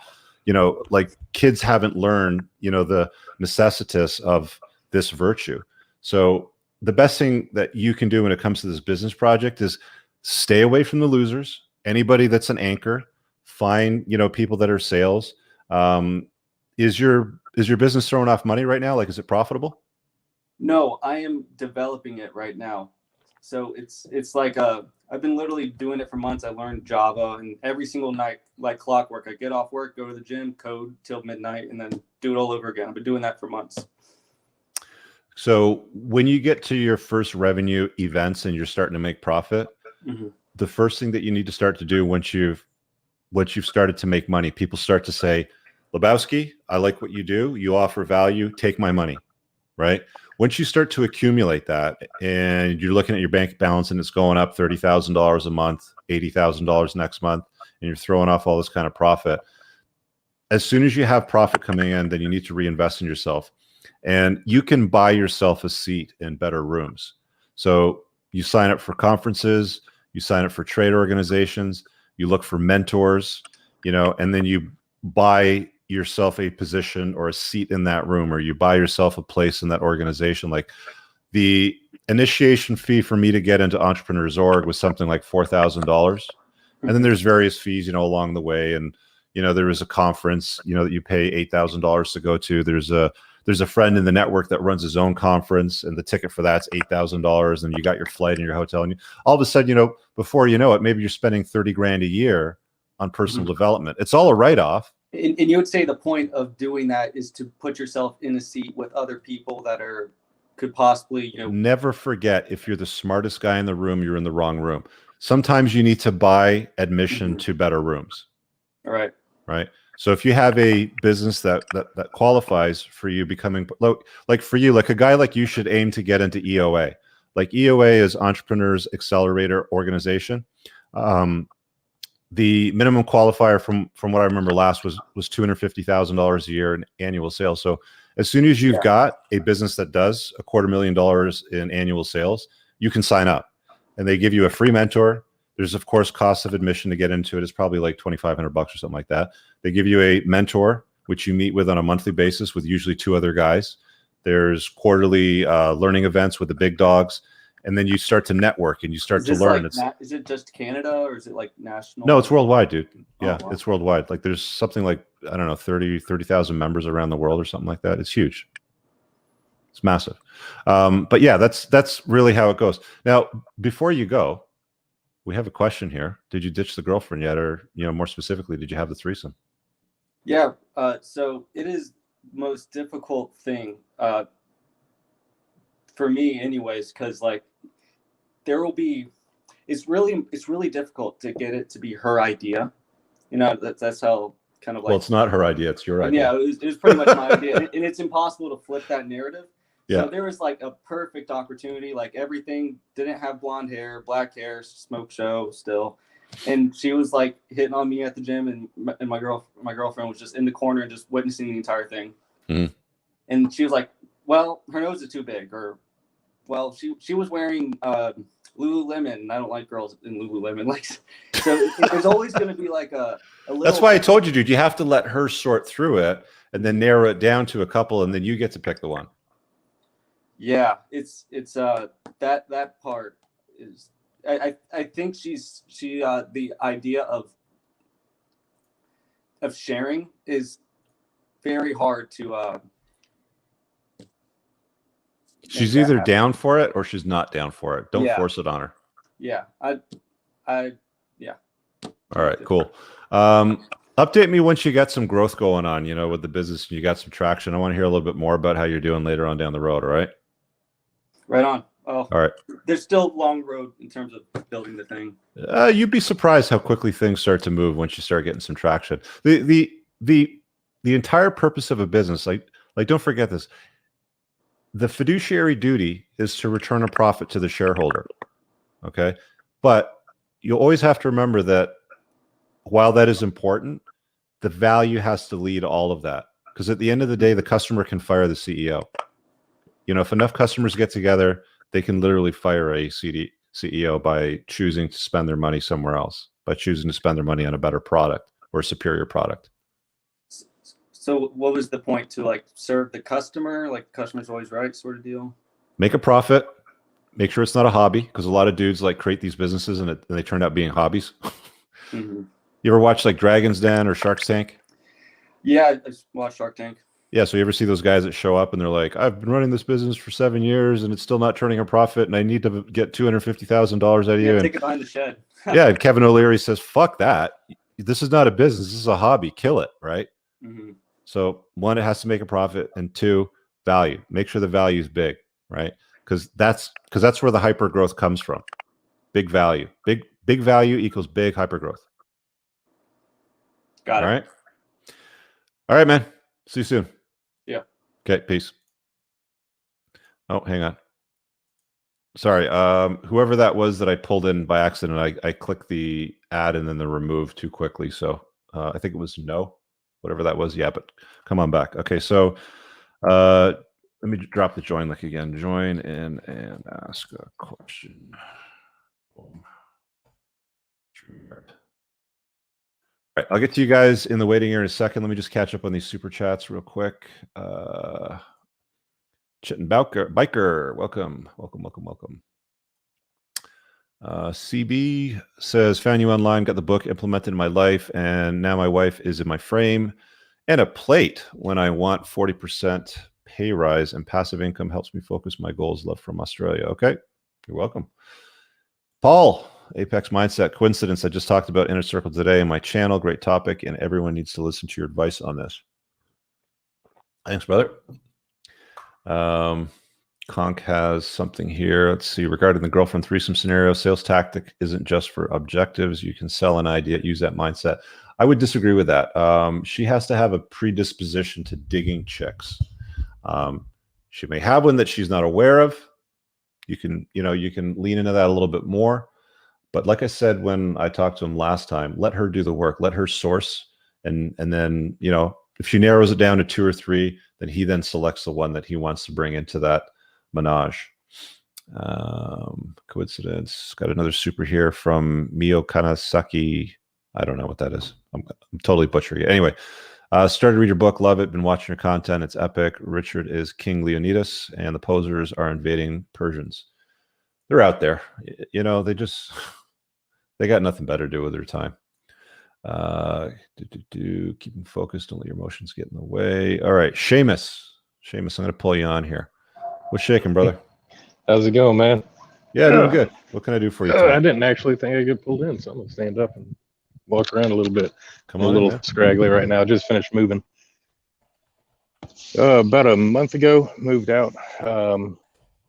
Like kids haven't learned, the necessitas of this virtue. So the best thing that you can do when it comes to this business project is stay away from the losers. Anybody that's an anchor, find, people that are sales. is your business throwing off money right now? Like, is it profitable? No, I am developing it right now. So it's like I've been literally doing it for months. I learned Java, and every single night, like clockwork, I get off work, go to the gym, code till midnight, and then do it all over again. I've been doing that for months. So when you get to your first revenue events and you're starting to make profit, the first thing that you need to start to do once you've started to make money, people start to say, Lebowski, I like what you do. You offer value. Take my money, right? Once you start to accumulate that and you're looking at your bank balance and it's going up $30,000 a month, $80,000 next month, and you're throwing off all this kind of profit, as soon as you have profit coming in, then you need to reinvest in yourself. And you can buy yourself a seat in better rooms. So you sign up for conferences, you sign up for trade organizations, you look for mentors, and then you buy yourself a position or a seat in that room, or you buy yourself a place in that organization. Like the initiation fee for me to get into Entrepreneurs Org was something like $4,000. And then there's various fees, along the way. And, there is a conference, that you pay $8,000 to go to. There's a friend in the network that runs his own conference, and the ticket for that's $8,000. And you got your flight and your hotel. And all of a sudden, before you know it, maybe you're spending 30 grand a year on personal development. It's all a write-off. And you would say the point of doing that is to put yourself in a seat with other people that could possibly, Never forget, if you're the smartest guy in the room, you're in the wrong room. Sometimes you need to buy admission to better rooms. All right. Right. So if you have a business that qualifies for you becoming, like for you, like a guy like you should aim to get into EOA. Like EOA is Entrepreneurs Accelerator Organization. The minimum qualifier from what I remember last was $250,000 a year in annual sales. So as soon as you've got a business that does $250,000 in annual sales, you can sign up, and they give you a free mentor. There's of course cost of admission to get into it. It's probably like $2,500 or something like that. They give you a mentor, which you meet with on a monthly basis with usually 2 other guys. There's quarterly learning events with the big dogs. And then you start to network and you start to learn. Is it just Canada, or is it like national? No, it's worldwide, dude. Yeah, wow. It's worldwide. Like there's something like, I don't know, 30,000 members around the world or something like that. It's huge. It's massive. But yeah, that's really how it goes. Now, before you go, we have a question here. Did you ditch the girlfriend yet? Or, more specifically, did you have the threesome? Yeah. So it is the most difficult thing for me anyways, because like it's really difficult to get it to be her idea. That's how kind of like, well, it's not her idea, it's your idea. Yeah, it was pretty much my idea. And it's impossible to flip that narrative. Yeah. So there was like a perfect opportunity, like everything, didn't have blonde hair, black hair, smoke show still. And she was like hitting on me at the gym, and my girlfriend was just in the corner and just witnessing the entire thing. Mm-hmm. And she was like, well, her nose is too big, or well, she was wearing Lululemon, and I don't like girls in Lululemon. Like, so there's always going to be like a little. That's why I told you, dude, you have to let her sort through it and then narrow it down to a couple, and then you get to pick the one. Yeah, it's that part is I think she the idea of sharing is very hard to she's either down for it or she's not down for it. Don't force it on her. Yeah. Yeah. All right, cool. Update me once you got some growth going on, with the business and you got some traction. I want to hear a little bit more about how you're doing later on down the road. All right. Right on. Oh, all right. There's still a long road in terms of building the thing. You'd be surprised how quickly things start to move once you start getting some traction. The entire purpose of a business, like don't forget this. The fiduciary duty is to return a profit to the shareholder. Okay. But you always have to remember that while that is important, the value has to lead all of that. Because at the end of the day, the customer can fire the CEO. If enough customers get together, they can literally fire a CEO by choosing to spend their money somewhere else, by choosing to spend their money on a better product or a superior product. So what was the point? To like serve the customer, like customer's always right sort of deal? Make a profit. Make sure it's not a hobby, because a lot of dudes like create these businesses and they turned out being hobbies. Mm-hmm. You ever watch like Dragon's Den or Shark Tank? Yeah, I watched Shark Tank. Yeah, so you ever see those guys that show up and they're like, "I've been running this business for 7 years and it's still not turning a profit, and I need to get $250,000 out of Yeah, you." And take it behind the shed. yeah, and Kevin O'Leary says, "Fuck that. This is not a business. This is a hobby. Kill it." Right. Mm-hmm. So one, it has to make a profit, and two, value. Make sure the value is big, right? Because that's where the hyper growth comes from. Big value. Big value equals big hyper growth. Got it. All right. All right, man. See you soon. Yeah. Okay, peace. Oh, hang on. Sorry. Whoever that was that I pulled in by accident, I clicked the add and then the remove too quickly. So I think it was no, whatever that was. Yeah, but come on back. Okay, so let me drop the join link again. Join in and ask a question. Boom. All right, I'll get to you guys in the waiting area in a second. Let me just catch up on these super chats real quick. Chitin Biker, welcome. CB says, found you online, got the book implemented in my life, and now my wife is in my frame and a plate when I want 40% pay rise, and passive income helps me focus my goals. Love from Australia. Okay, you're welcome. Paul, Apex Mindset. Coincidence, I just talked about Inner Circle today in my channel. Great topic, and everyone needs to listen to your advice on this. Thanks, brother. Conk has something here. Let's see. Regarding the girlfriend threesome scenario, sales tactic isn't just for objectives. You can sell an idea, use that mindset. I would disagree with that. She has to have a predisposition to digging chicks. She may have one that she's not aware of. You can lean into that a little bit more. But like I said when I talked to him last time, let her do the work. Let her source, and then if she narrows it down to 2 or 3, then he then selects the one that he wants to bring into that menage. Coincidence. Got another super here from Mio Kanasaki. I don't know what that is. I'm totally butchering it. Anyway, started to read your book. Love it. Been watching your content. It's epic. Richard is King Leonidas, and the posers are invading Persians. They're out there. They got nothing better to do with their time. Keep them focused. Don't let your emotions get in the way. All right, Seamus, I'm going to pull you on here. What's shaking, brother? How's it going, man? Yeah, doing good. What can I do for you today? I didn't actually think I get pulled in, so I'm gonna stand up and walk around a little bit. Come on, a little man. scraggly right now. Just finished moving. About a month ago, moved out.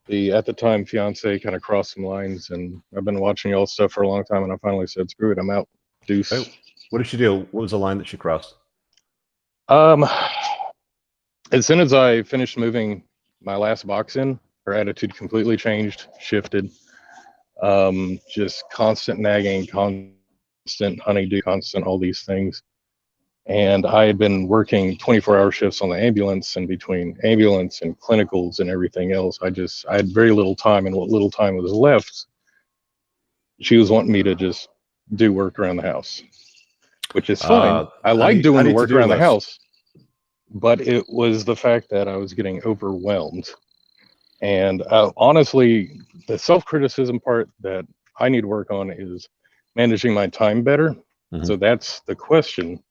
The at the time fiance kind of crossed some lines, and I've been watching y'all stuff for a long time, and I finally said, "Screw it, I'm out." Deuce. Hey, what did she do? What was the line that she crossed? As soon as I finished moving my last box in, her attitude completely changed, shifted. Just constant nagging, constant honeydew, constant all these things. And I had been working 24-hour shifts on the ambulance, and between ambulance and clinicals and everything else, I had very little time, and what little time was left, she was wanting me to just do work around the house, which is fine. I like doing the work around the house, but it was the fact that I was getting overwhelmed. And honestly, the self-criticism part that I need to work on is managing my time better. Mm-hmm. So that's the question.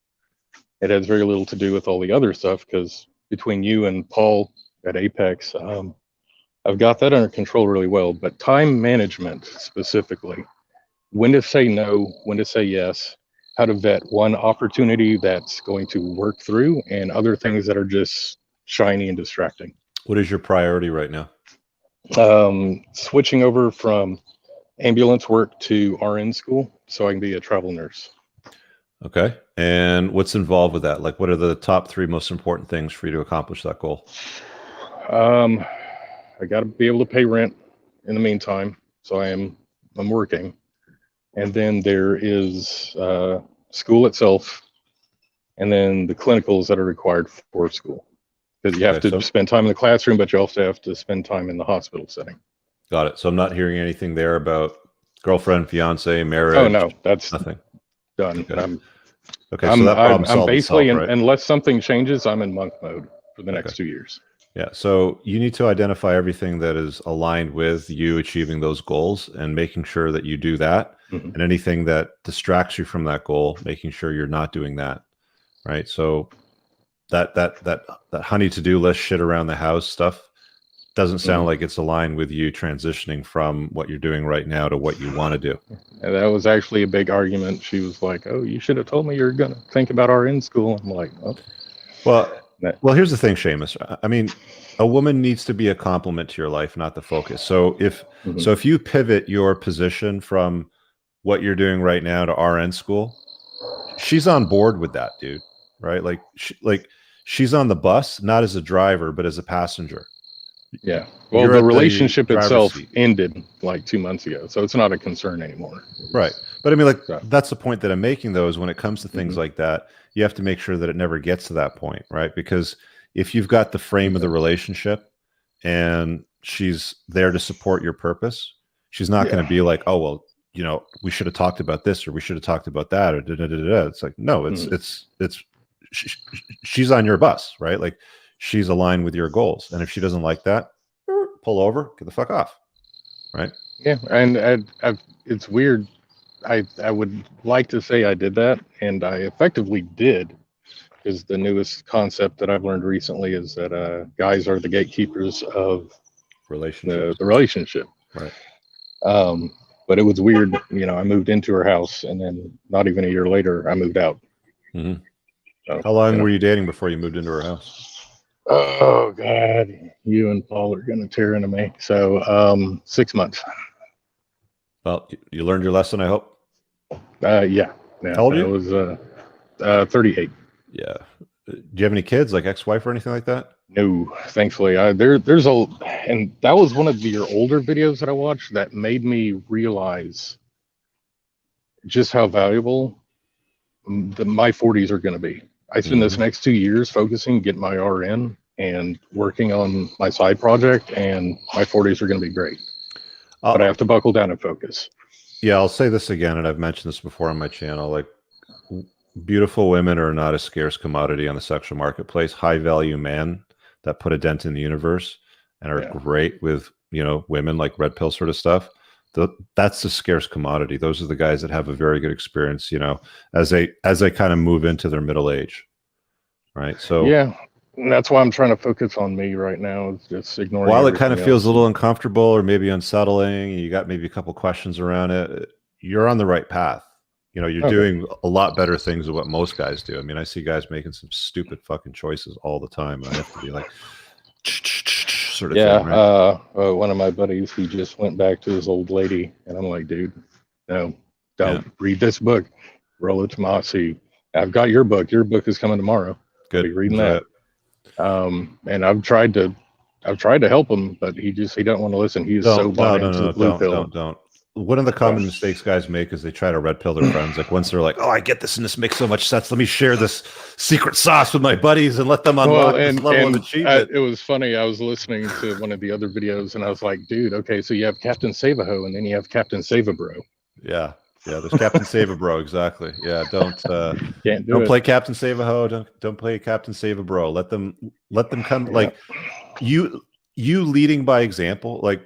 It has very little to do with all the other stuff, because between you and Paul at Apex, I've got that under control really well. But time management specifically, when to say no, when to say yes, how to vet one opportunity that's going to work through and other things that are just shiny and distracting. What is your priority right now? Switching over from ambulance work to RN school so I can be a travel nurse. Okay. And what's involved with that? Like, what are the top 3 most important things for you to accomplish that goal? I got to be able to pay rent in the meantime. So I'm working. And then there is school itself, and then the clinicals that are required for school. Because you have to spend time in the classroom, but you also have to spend time in the hospital setting. Got it. So I'm not hearing anything there about girlfriend, fiance, marriage. Oh no, that's nothing. Done. Okay. And so that problem's I'm basically, right? Unless something changes, I'm in monk mode for the next 2 years. Yeah. So you need to identify everything that is aligned with you achieving those goals and making sure that you do that. Mm-hmm. And anything that distracts you from that goal, making sure you're not doing that. Right. So that honey to-do list shit around the house stuff doesn't sound like it's aligned with you transitioning from what you're doing right now to what you want to do. And that was actually a big argument. She was like, "Oh, you should have told me you're gonna think about RN school." I'm like, "Oh." Well, here's the thing, Seamus. I mean, a woman needs to be a complement to your life, not the focus. So if you pivot your position from what you're doing right now to RN school, she's on board with that, dude. Right? Like she's on the bus, not as a driver, but as a passenger. Yeah. Well, You're the at the relationship driver's itself seat. ended like 2 months ago, so it's not a concern anymore. Right. But I mean, like, So. that's the point that I'm making, though, is when it comes to things like that, you have to make sure that it never gets to that point, right? Because if you've got the frame of the relationship and she's there to support your purpose, she's not going to be like, oh, well, you know, we should have talked about this, or we should have talked about that, or da-da-da-da-da. It's like, no, she's on your bus, right? Like, she's aligned with your goals. And if she doesn't like that, pull over, get the fuck off. Right. Yeah. And it's weird. I would like to say I did that, and I effectively did, because the newest concept that I've learned recently is that guys are the gatekeepers of the relationship. Right. But it was weird. You know, I moved into her house, and then not even a year later, I moved out. Mm-hmm. So, how long were you dating before you moved into her house? Oh God, you and Paul are gonna tear into me. So 6 months. Well, you learned your lesson, I hope. Yeah. How old are you? I was 38. Yeah. Do you have any kids, like ex-wife or anything like that? No, thankfully. There's and that was one of your older videos that I watched that made me realize just how valuable my 40s are going to be. I spend this next 2 years focusing, getting my RN and working on my side project, and my 40s are going to be great. But I have to buckle down and focus. Yeah, I'll say this again, and I've mentioned this before on my channel. Like, beautiful women are not a scarce commodity on the sexual marketplace. High value men that put a dent in the universe and are great with, you know, women, like red pill sort of stuff. That's a scarce commodity. Those are the guys that have a very good experience, you know, as they kind of move into their middle age. Right. So yeah, and that's why I'm trying to focus on me right now. Is just ignoring. While it kind of feels else. a little uncomfortable or maybe unsettling, and you got maybe a couple questions around it, you're on the right path. You know, you're doing a lot better things than what most guys do. I mean, I see guys making some stupid fucking choices all the time. And I have to be like, sort of thing, right? One of my buddies, he just went back to his old lady, and I'm like, dude, no, don't read this book. Roll it to Mossy. I've got your book. Your book is coming tomorrow. Good. I'll be reading that. And I've tried to help him, but he doesn't want to listen. He's so bought into the blue pill. Don't. One of the common mistakes guys make is they try to red pill their friends. Like, once they're like, oh, I get this and this makes so much sense, let me share this secret sauce with my buddies and let them unlock this level of achievement. It was funny. I was listening to one of the other videos, and I was like, dude, okay, so you have Captain Save-A-Ho, and then you have Captain Save-A-Bro. Yeah, there's Captain Save-A-Bro, exactly. Yeah, don't play Captain Save-A-Ho, don't play Captain Save-A-Bro. Let them come. Like, you leading by example. Like,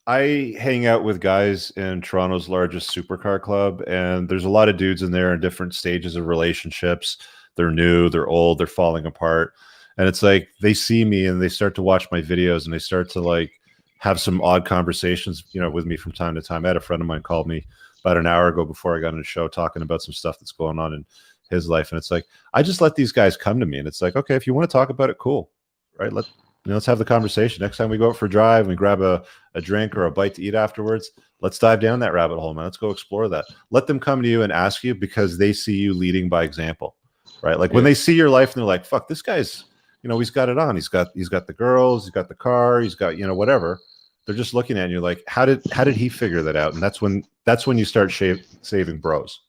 I hang out with guys in Toronto's largest supercar club, and there's a lot of dudes in there in different stages of relationships. They're new, they're old, they're falling apart. And it's like, they see me and they start to watch my videos, and they start to like have some odd conversations, you know, with me from time to time. I had a friend of mine called me about an hour ago before I got on the show talking about some stuff that's going on in his life. And it's like, I just let these guys come to me, and it's like, okay, if you want to talk about it, cool. Right. Let's have the conversation. Next time we go out for a drive and we grab a drink or a bite to eat afterwards, let's dive down that rabbit hole, man. Let's go explore that. Let them come to you and ask you, because they see you leading by example, right? Like, when they see your life and they're like, fuck, this guy's, you know, he's got it on. He's got the girls, he's got the car, he's got, you know, whatever. They're just looking at you like, how did he figure that out? And that's when you start saving bros.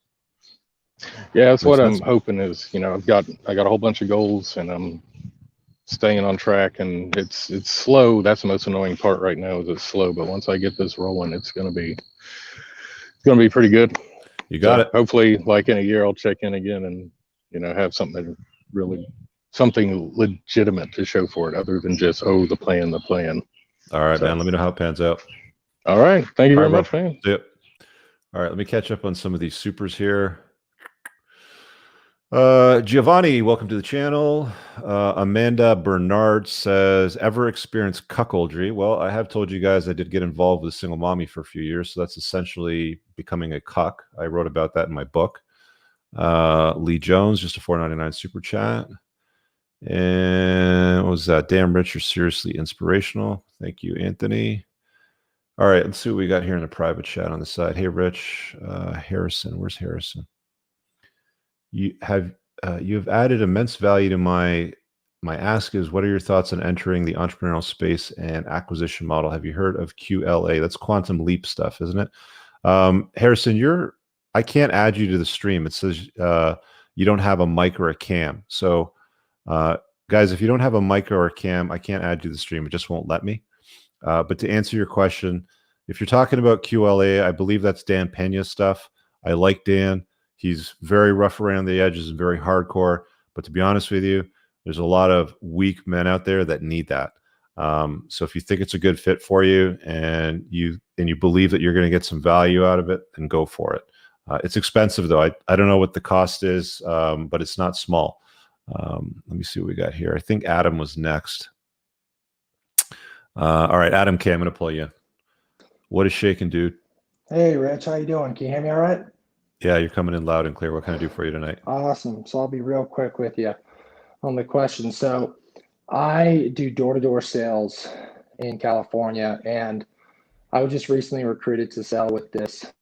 Yeah, that's what I'm hoping is, you know, I got a whole bunch of goals, and I'm staying on track, and it's slow. That's the most annoying part right now, is it's slow. But once I get this rolling, it's gonna be pretty good. You got it. Hopefully, like in a year, I'll check in again and, you know, have something legitimate to show for it, other than just the plan. All right, man. Let me know how it pans out. All right. Thank you very much, man. Yep. All right, let me catch up on some of these supers here. Giovanni, welcome to the channel. Amanda Bernard says, ever experienced cuckoldry? Well, I have told you guys I did get involved with a single mommy for a few years, so that's essentially becoming a cuck. I wrote about that in my book. Lee Jones, just a $4.99 super chat. And what was that? Damn, Rich, you're seriously inspirational. Thank you, Anthony. All right, let's see what we got here in the private chat on the side. Hey, Rich, Harrison, where's Harrison? You have added immense value to my ask is, what are your thoughts on entering the entrepreneurial space and acquisition model? Have you heard of QLA? That's quantum leap stuff, isn't it? Harrison, I can't add you to the stream. It says you don't have a mic or a cam. So guys, if you don't have a mic or a cam, I can't add you to the stream. It just won't let me. But to answer your question, if you're talking about QLA, I believe that's Dan Pena's stuff. I like Dan. He's very rough around the edges and very hardcore. But to be honest with you, there's a lot of weak men out there that need that. So if you think it's a good fit for you and you believe that you're going to get some value out of it, then go for it. It's expensive though. I don't know what the cost is, but it's not small. Let me see what we got here. I think Adam was next. All right, Adam K, I'm going to pull you in. What is shaking, dude? Hey, Rich, how you doing? Can you hear me all right? Yeah, you're coming in loud and clear. What can I do for you tonight? Awesome. So I'll be real quick with you on the question. So I do door-to-door sales in California, and I was just recently recruited to sell with this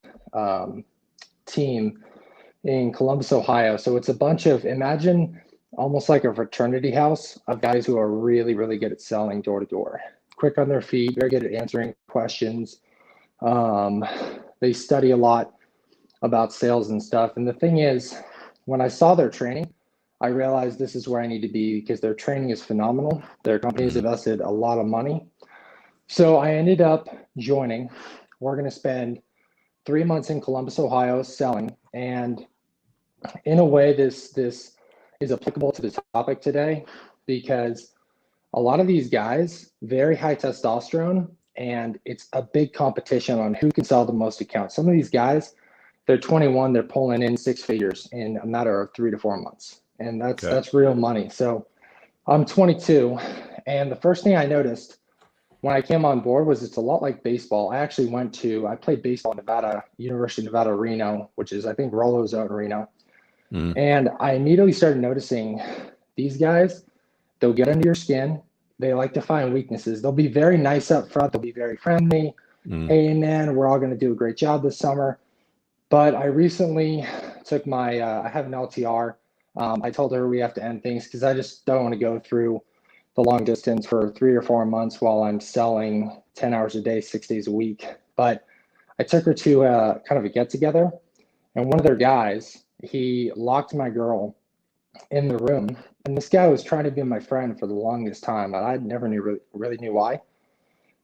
team in Columbus, Ohio. So it's a bunch of, imagine almost like a fraternity house of guys who are really, really good at selling door-to-door. Quick on their feet, very good at answering questions. They study a lot about sales and stuff. And the thing is, when I saw their training, I realized this is where I need to be because their training is phenomenal. Their company's invested a lot of money. So I ended up joining. We're going to spend 3 months in Columbus, Ohio selling. And in a way, this is applicable to the topic today because a lot of these guys, very high testosterone, and it's a big competition on who can sell the most accounts. Some of these guys, they're 21, they're pulling in 6 figures in a matter of 3 to 4 months. And that's real money. So I'm 22. And the first thing I noticed when I came on board was it's a lot like baseball. I played baseball in Nevada, University of Nevada, Reno, which is, I think, Rollo's out in Reno. And I immediately started noticing these guys, they'll get under your skin. They like to find weaknesses. They'll be very nice up front. They'll be very friendly. Hey, man, we're all going to do a great job this summer. But I recently took I have an LTR. I told her we have to end things because I just don't want to go through the long distance for 3 or 4 months while I'm selling 10 hours a day, 6 days a week. But I took her to kind of a get together, and one of their guys, he locked my girl in the room. And this guy was trying to be my friend for the longest time, and I never really knew why.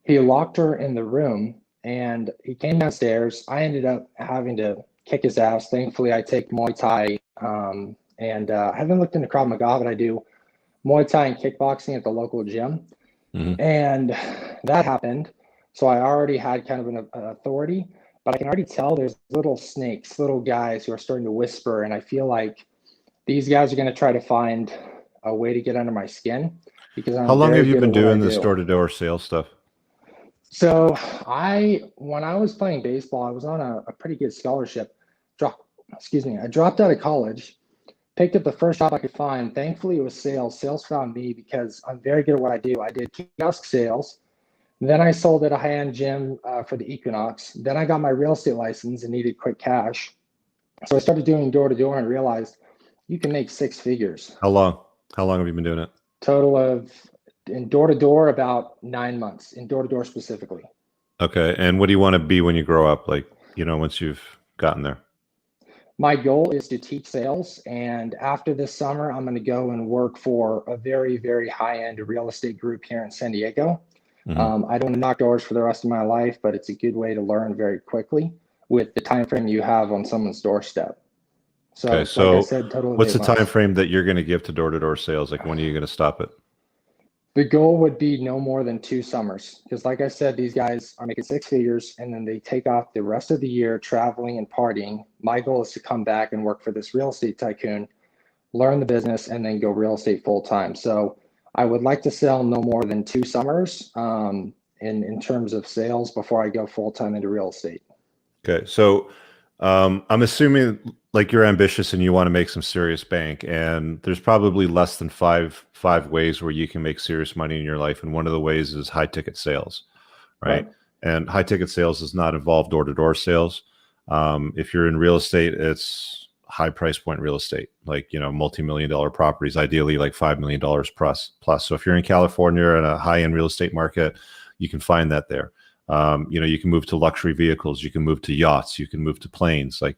He locked her in the room, and he came downstairs. I ended up having to kick his ass. Thankfully, I take Muay Thai, and I haven't looked into Krav Maga, but I do Muay Thai and kickboxing at the local gym. And that happened. So I already had kind of an authority, but I can already tell there's little snakes, little guys who are starting to whisper, and I feel like these guys are going to try to find a way to get under my skin because I'm How long very have you good been at what I doing this do. door-to-door sales stuff? So when I was playing baseball, I was on a pretty good scholarship. I dropped out of college, picked up the first job I could find. Thankfully, it was sales. Sales found me because I'm very good at what I do. I did kiosk sales. Then I sold at a high-end gym for the Equinox. Then I got my real estate license and needed quick cash. So I started doing door-to-door and realized you can make 6 figures. How long have you been doing it? Total of, in door-to-door, about 9 months, in door-to-door specifically. Okay. And what do you want to be when you grow up? Like, once you've gotten there? My goal is to teach sales. And after this summer, I'm going to go and work for a very, very high-end real estate group here in San Diego. I don't want to knock doors for the rest of my life, but it's a good way to learn very quickly with the time frame you have on someone's doorstep. So, okay, so like I said, totally. What's the time frame that you're going to give to door-to-door sales? Like, when are you going to stop it? The goal would be no more than 2 summers. Because like I said, these guys are making 6 figures and then they take off the rest of the year traveling and partying. My goal is to come back and work for this real estate tycoon learn the business, and then go real estate full time. So I would like to sell no more than 2 summers in terms of sales before I go full time into real estate. Okay, so I'm assuming like you're ambitious and you want to make some serious bank, and there's probably less than five ways where you can make serious money in your life, and one of the ways is high ticket sales, right? And high ticket sales does not involve door-to-door sales. If you're in real estate, it's high price point real estate, like, you know, multi-million-dollar properties, ideally like $5 million plus. So if you're in California in a high-end real estate market, you can find that there. You know, you can move to luxury vehicles, you can move to yachts, you can move to planes. Like,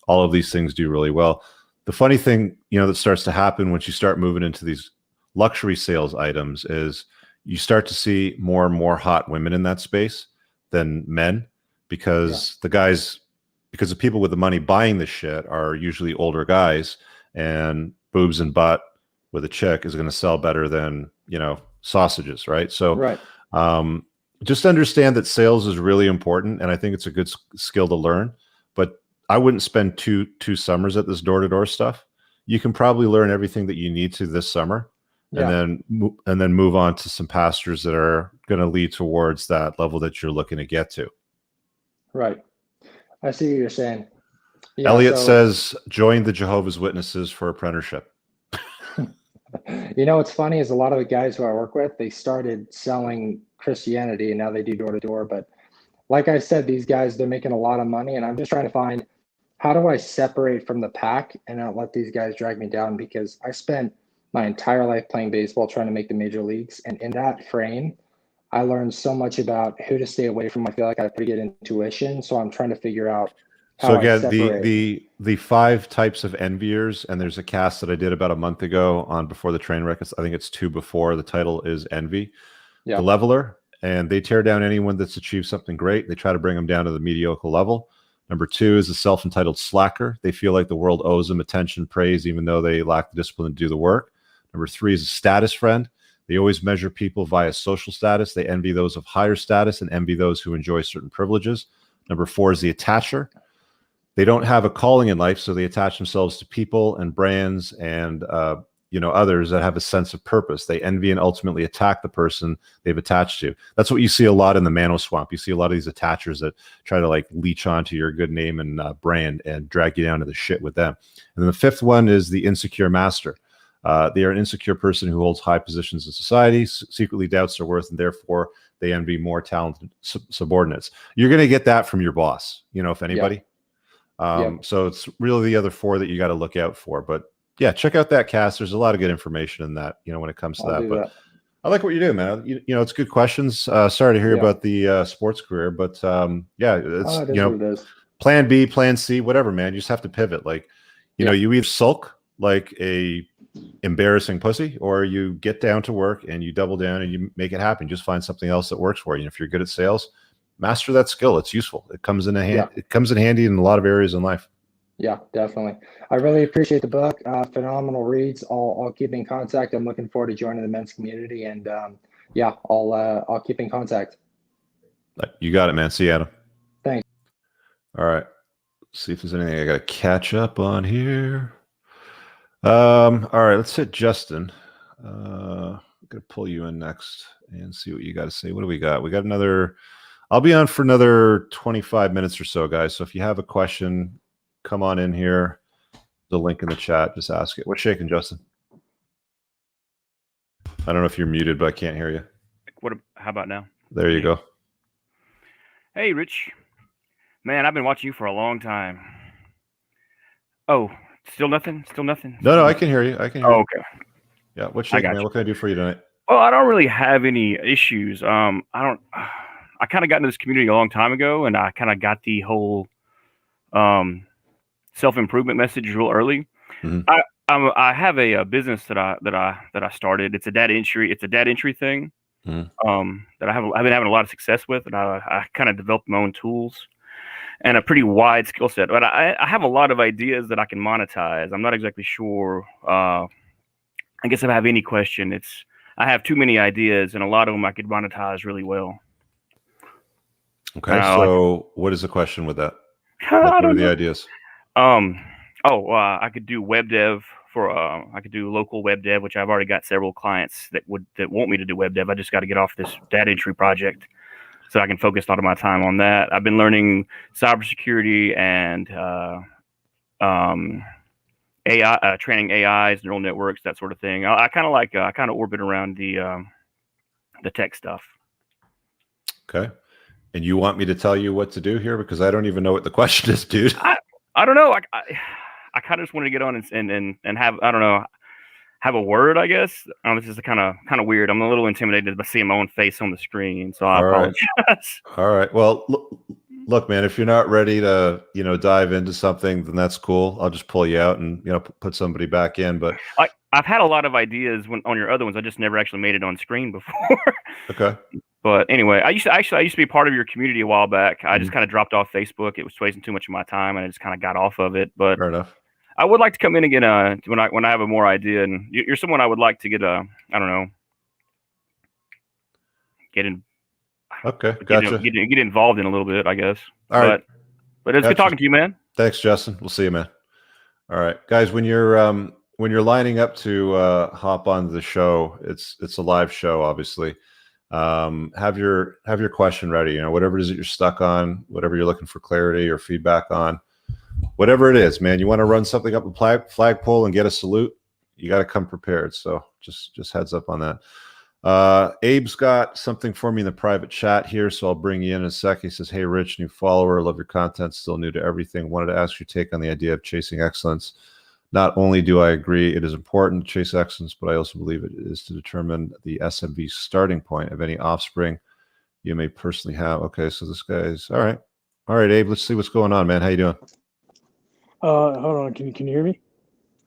all of these things do really well. The funny thing, you know, that starts to happen once you start moving into these luxury sales items is you start to see more and more hot women in that space than men, because because the people with the money buying this shit are usually older guys, and boobs and butt with a chick is going to sell better than, you know, sausages, right? So just understand that sales is really important, and I think it's a good skill to learn. But I wouldn't spend two summers at this door-to-door stuff. You can probably learn everything that you need to this summer, and then move on to some pastures that are going to lead towards that level that you're looking to get to. Right. I see what you're saying. Yeah, Elliot says, join the Jehovah's Witnesses for apprenticeship. You know, what's funny is a lot of the guys who I work with, they started selling Christianity and now they do door to door. But like I said, these guys, they're making a lot of money, and I'm just trying to find, how do I separate from the pack and not let these guys drag me down? Because I spent my entire life playing baseball, trying to make the major leagues. And in that frame, I learned so much about who to stay away from. I feel like I have pretty good intuition. So I'm trying to figure out how so again, I separate. the 5 types of enviers, and there's a cast that I did about a month ago on Before the Train Wreck. I think it's 2 before. The title is Envy. The leveler, and they tear down anyone that's achieved something great. They try to bring them down to the mediocre level. Number 2 is the self-entitled slacker. They feel like the world owes them attention, praise, even though they lack the discipline to do the work. Number 3 is a status friend. They always measure people via social status. They envy those of higher status and envy those who enjoy certain privileges. Number 4 is the attacher. They don't have a calling in life, so they attach themselves to people and brands and you know, others that have a sense of purpose. They envy and ultimately attack the person they've attached to. That's what you see a lot in the Mano Swamp. You see a lot of these attachers that try to like leech onto your good name and brand and drag you down to the shit with them. And then the 5th one is the insecure master. They are an insecure person who holds high positions in society, secretly doubts their worth, and therefore they envy more talented subordinates. You're going to get that from your boss, you know, if anybody. So it's really the other 4 that you got to look out for. But yeah, check out that cast. There's a lot of good information in that, you know, when it comes to that. But I like what you do, man. You know, it's good questions. Sorry to hear about the sports career, but yeah, it's, you know, plan B, plan C, whatever, man. You just have to pivot. Like, you know, you either sulk like a embarrassing pussy, or you get down to work and you double down and you make it happen. Just find something else that works for you. And if you're good at sales, master that skill. It's useful. It comes in it comes in handy in a lot of areas in life. Yeah, definitely. I really appreciate the book. Phenomenal reads. I'll keep in contact. I'm looking forward to joining the men's community, and yeah, I'll keep in contact. You got it, man. See you, Adam. Thanks. All right. Let's see if there's anything I got to catch up on here. All right, let's hit Justin. I'm gonna pull you in next and see what you got to say. What do we got? We got another. I'll be on for another 25 minutes or so, guys. So if you have a question, come on in here. The link in the chat. Just ask it. What's shaking, Justin? I don't know if you're muted, but I can't hear you. How about now? There you go. Hey, Rich. Man, I've been watching you for a long time. Oh, still nothing? Still nothing? No, I can hear you. I can hear you. Okay. Yeah, what's shaking, man? What can I do for you tonight? Well, I don't really have any issues. I kind of got into this community a long time ago, and I kind of got the whole self-improvement message real early. Mm-hmm. I have a business that I started. It's a data entry thing. Mm-hmm. That I've been having a lot of success with, and I kind of developed my own tools and a pretty wide skill set. But I have a lot of ideas that I can monetize. I'm not exactly sure. I guess if I have any question, I have too many ideas, and a lot of them I could monetize really well. Okay, so what is the question with that? What are the ideas? I could do web dev for I could do local web dev, which I've already got several clients that want me to do web dev. I just got to get off this data entry project so I can focus a lot of my time on that. I've been learning cybersecurity and AI, training AIs, neural networks, that sort of thing. I kind of orbit around the tech stuff. Okay. And you want me to tell you what to do here? Because I don't even know what the question is, dude. I don't know. I kind of just wanted to get on and have, I don't know, have a word, I guess. This is kind of weird. I'm a little intimidated by seeing my own face on the screen, so I apologize. All right. Well, look, man, if you're not ready to, dive into something, then that's cool. I'll just pull you out and, put somebody back in. But I've had a lot of ideas on your other ones. I just never actually made it on screen before. Okay. But anyway, I used to be part of your community a while back. I just kind of dropped off Facebook. It was wasting too much of my time, and I just kind of got off of it. But fair enough. I would like to come in again when I have a more idea, and you're someone I would like to get get in. Okay, gotcha. Get involved in a little bit, I guess. All right. But it's good talking to you, man. Thanks, Justin. We'll see you, man. All right, guys. When you're lining up to hop on the show, it's a live show, obviously. Have your question ready. Whatever it is that you're stuck on, whatever you're looking for clarity or feedback on, whatever it is, man. You want to run something up a flagpole and get a salute, you got to come prepared. So just heads up on that. Abe's got something for me in the private chat here, so I'll bring you in a sec. He says, "Hey, Rich, new follower. Love your content. Still new to everything. Wanted to ask your take on the idea of chasing excellence. Not only do I agree it is important to chase excellence, but I also believe it is to determine the SMV starting point of any offspring you may personally have." Okay, so this guy's all right. All right, Abe, let's see what's going on, man. How you doing? Hold on. Can you hear me?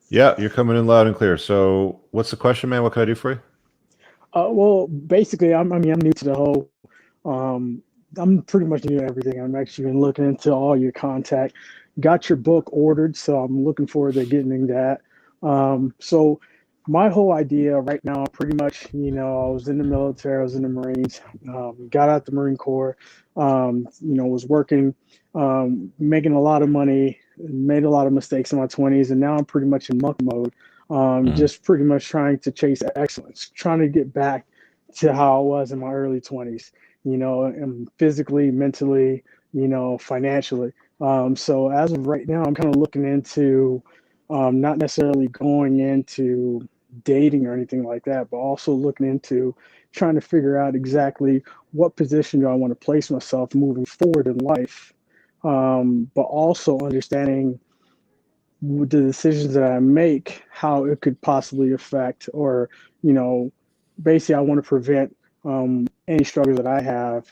Yeah, you're coming in loud and clear. So what's the question, man? What can I do for you? Well, basically, I'm new to the whole. I'm pretty much new to everything. I'm actually been looking into all your contact. Got your book ordered, so I'm looking forward to getting that. So my whole idea right now, pretty much, I was in the military, I was in the Marines, got out the Marine Corps, was working, making a lot of money, made a lot of mistakes in my 20s, and now I'm pretty much in muck mode. Just pretty much trying to chase excellence, trying to get back to how I was in my early 20s, and physically, mentally, financially. So as of right now, I'm kind of looking into not necessarily going into dating or anything like that, but also looking into trying to figure out exactly what position do I want to place myself moving forward in life, but also understanding the decisions that I make, how it could possibly affect, or, basically I want to prevent any struggles that I have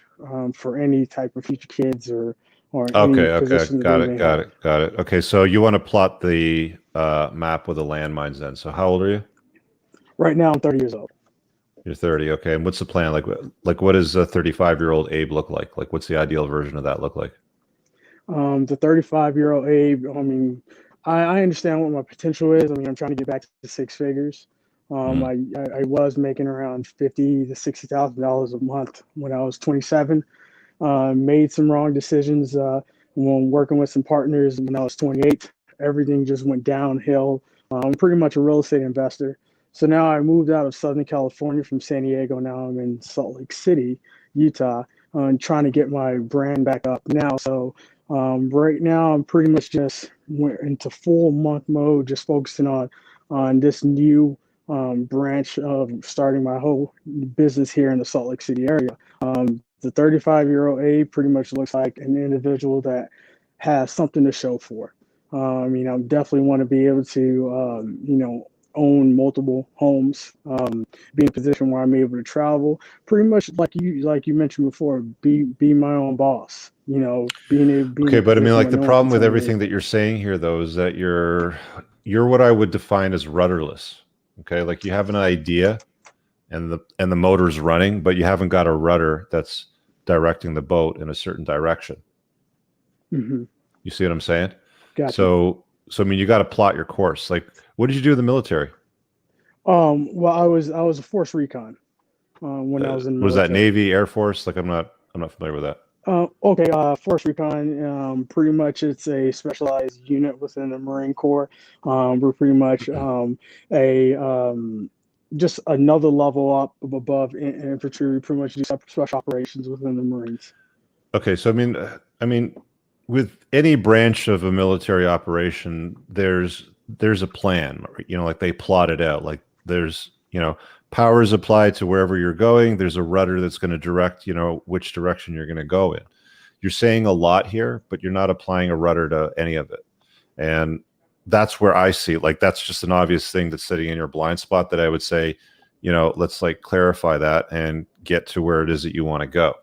for any type of future kids or Okay. Got it. Okay, so you want to plot the map with the landmines then. So how old are you? Right now, I'm 30 years old. You're 30. Okay, and what's the plan? Like what does a 35-year-old Abe look like? Like, what's the ideal version of that look like? The 35-year-old Abe, I understand what my potential is. I'm trying to get back to six figures. I was making around $50,000 to $60,000 a month when I was 27. Made some wrong decisions when working with some partners when I was 28. Everything just went downhill. I'm pretty much a real estate investor. So now I moved out of Southern California from San Diego. Now I'm in Salt Lake City, Utah, and trying to get my brand back up now. So right now I'm pretty much just went into full monk mode, just focusing on this new branch of starting my whole business here in the Salt Lake City area. The 35-year-old Abe pretty much looks like an individual that has something to show for. I definitely want to be able to, own multiple homes, be in a position where I'm able to travel. Pretty much like you mentioned before, be my own boss. Okay, but like the problem with everything that you're saying here, though, is that you're what I would define as rudderless. Okay, like you have an idea, and the motor's running, but you haven't got a rudder that's directing the boat in a certain direction. Mm-hmm. You see what I'm saying? Gotcha. So you got to plot your course. Like, what did you do in the military? Well, I was a force recon when I was in the military. Was that Navy, Air Force? Like, I'm not familiar with that. Okay, Force Recon, pretty much it's a specialized unit within the Marine Corps. We're pretty much a just another level up above infantry. We pretty much do special operations within the Marines. Okay, so I mean, with any branch of a military operation, there's a plan. Like they plot it out. Like there's power is applied to wherever you're going. There's a rudder that's going to direct which direction you're going to go in. You're saying a lot here, but you're not applying a rudder to any of it, and that's where I see like that's just an obvious thing that's sitting in your blind spot that I would say, let's like clarify that and get to where it is that you want to go.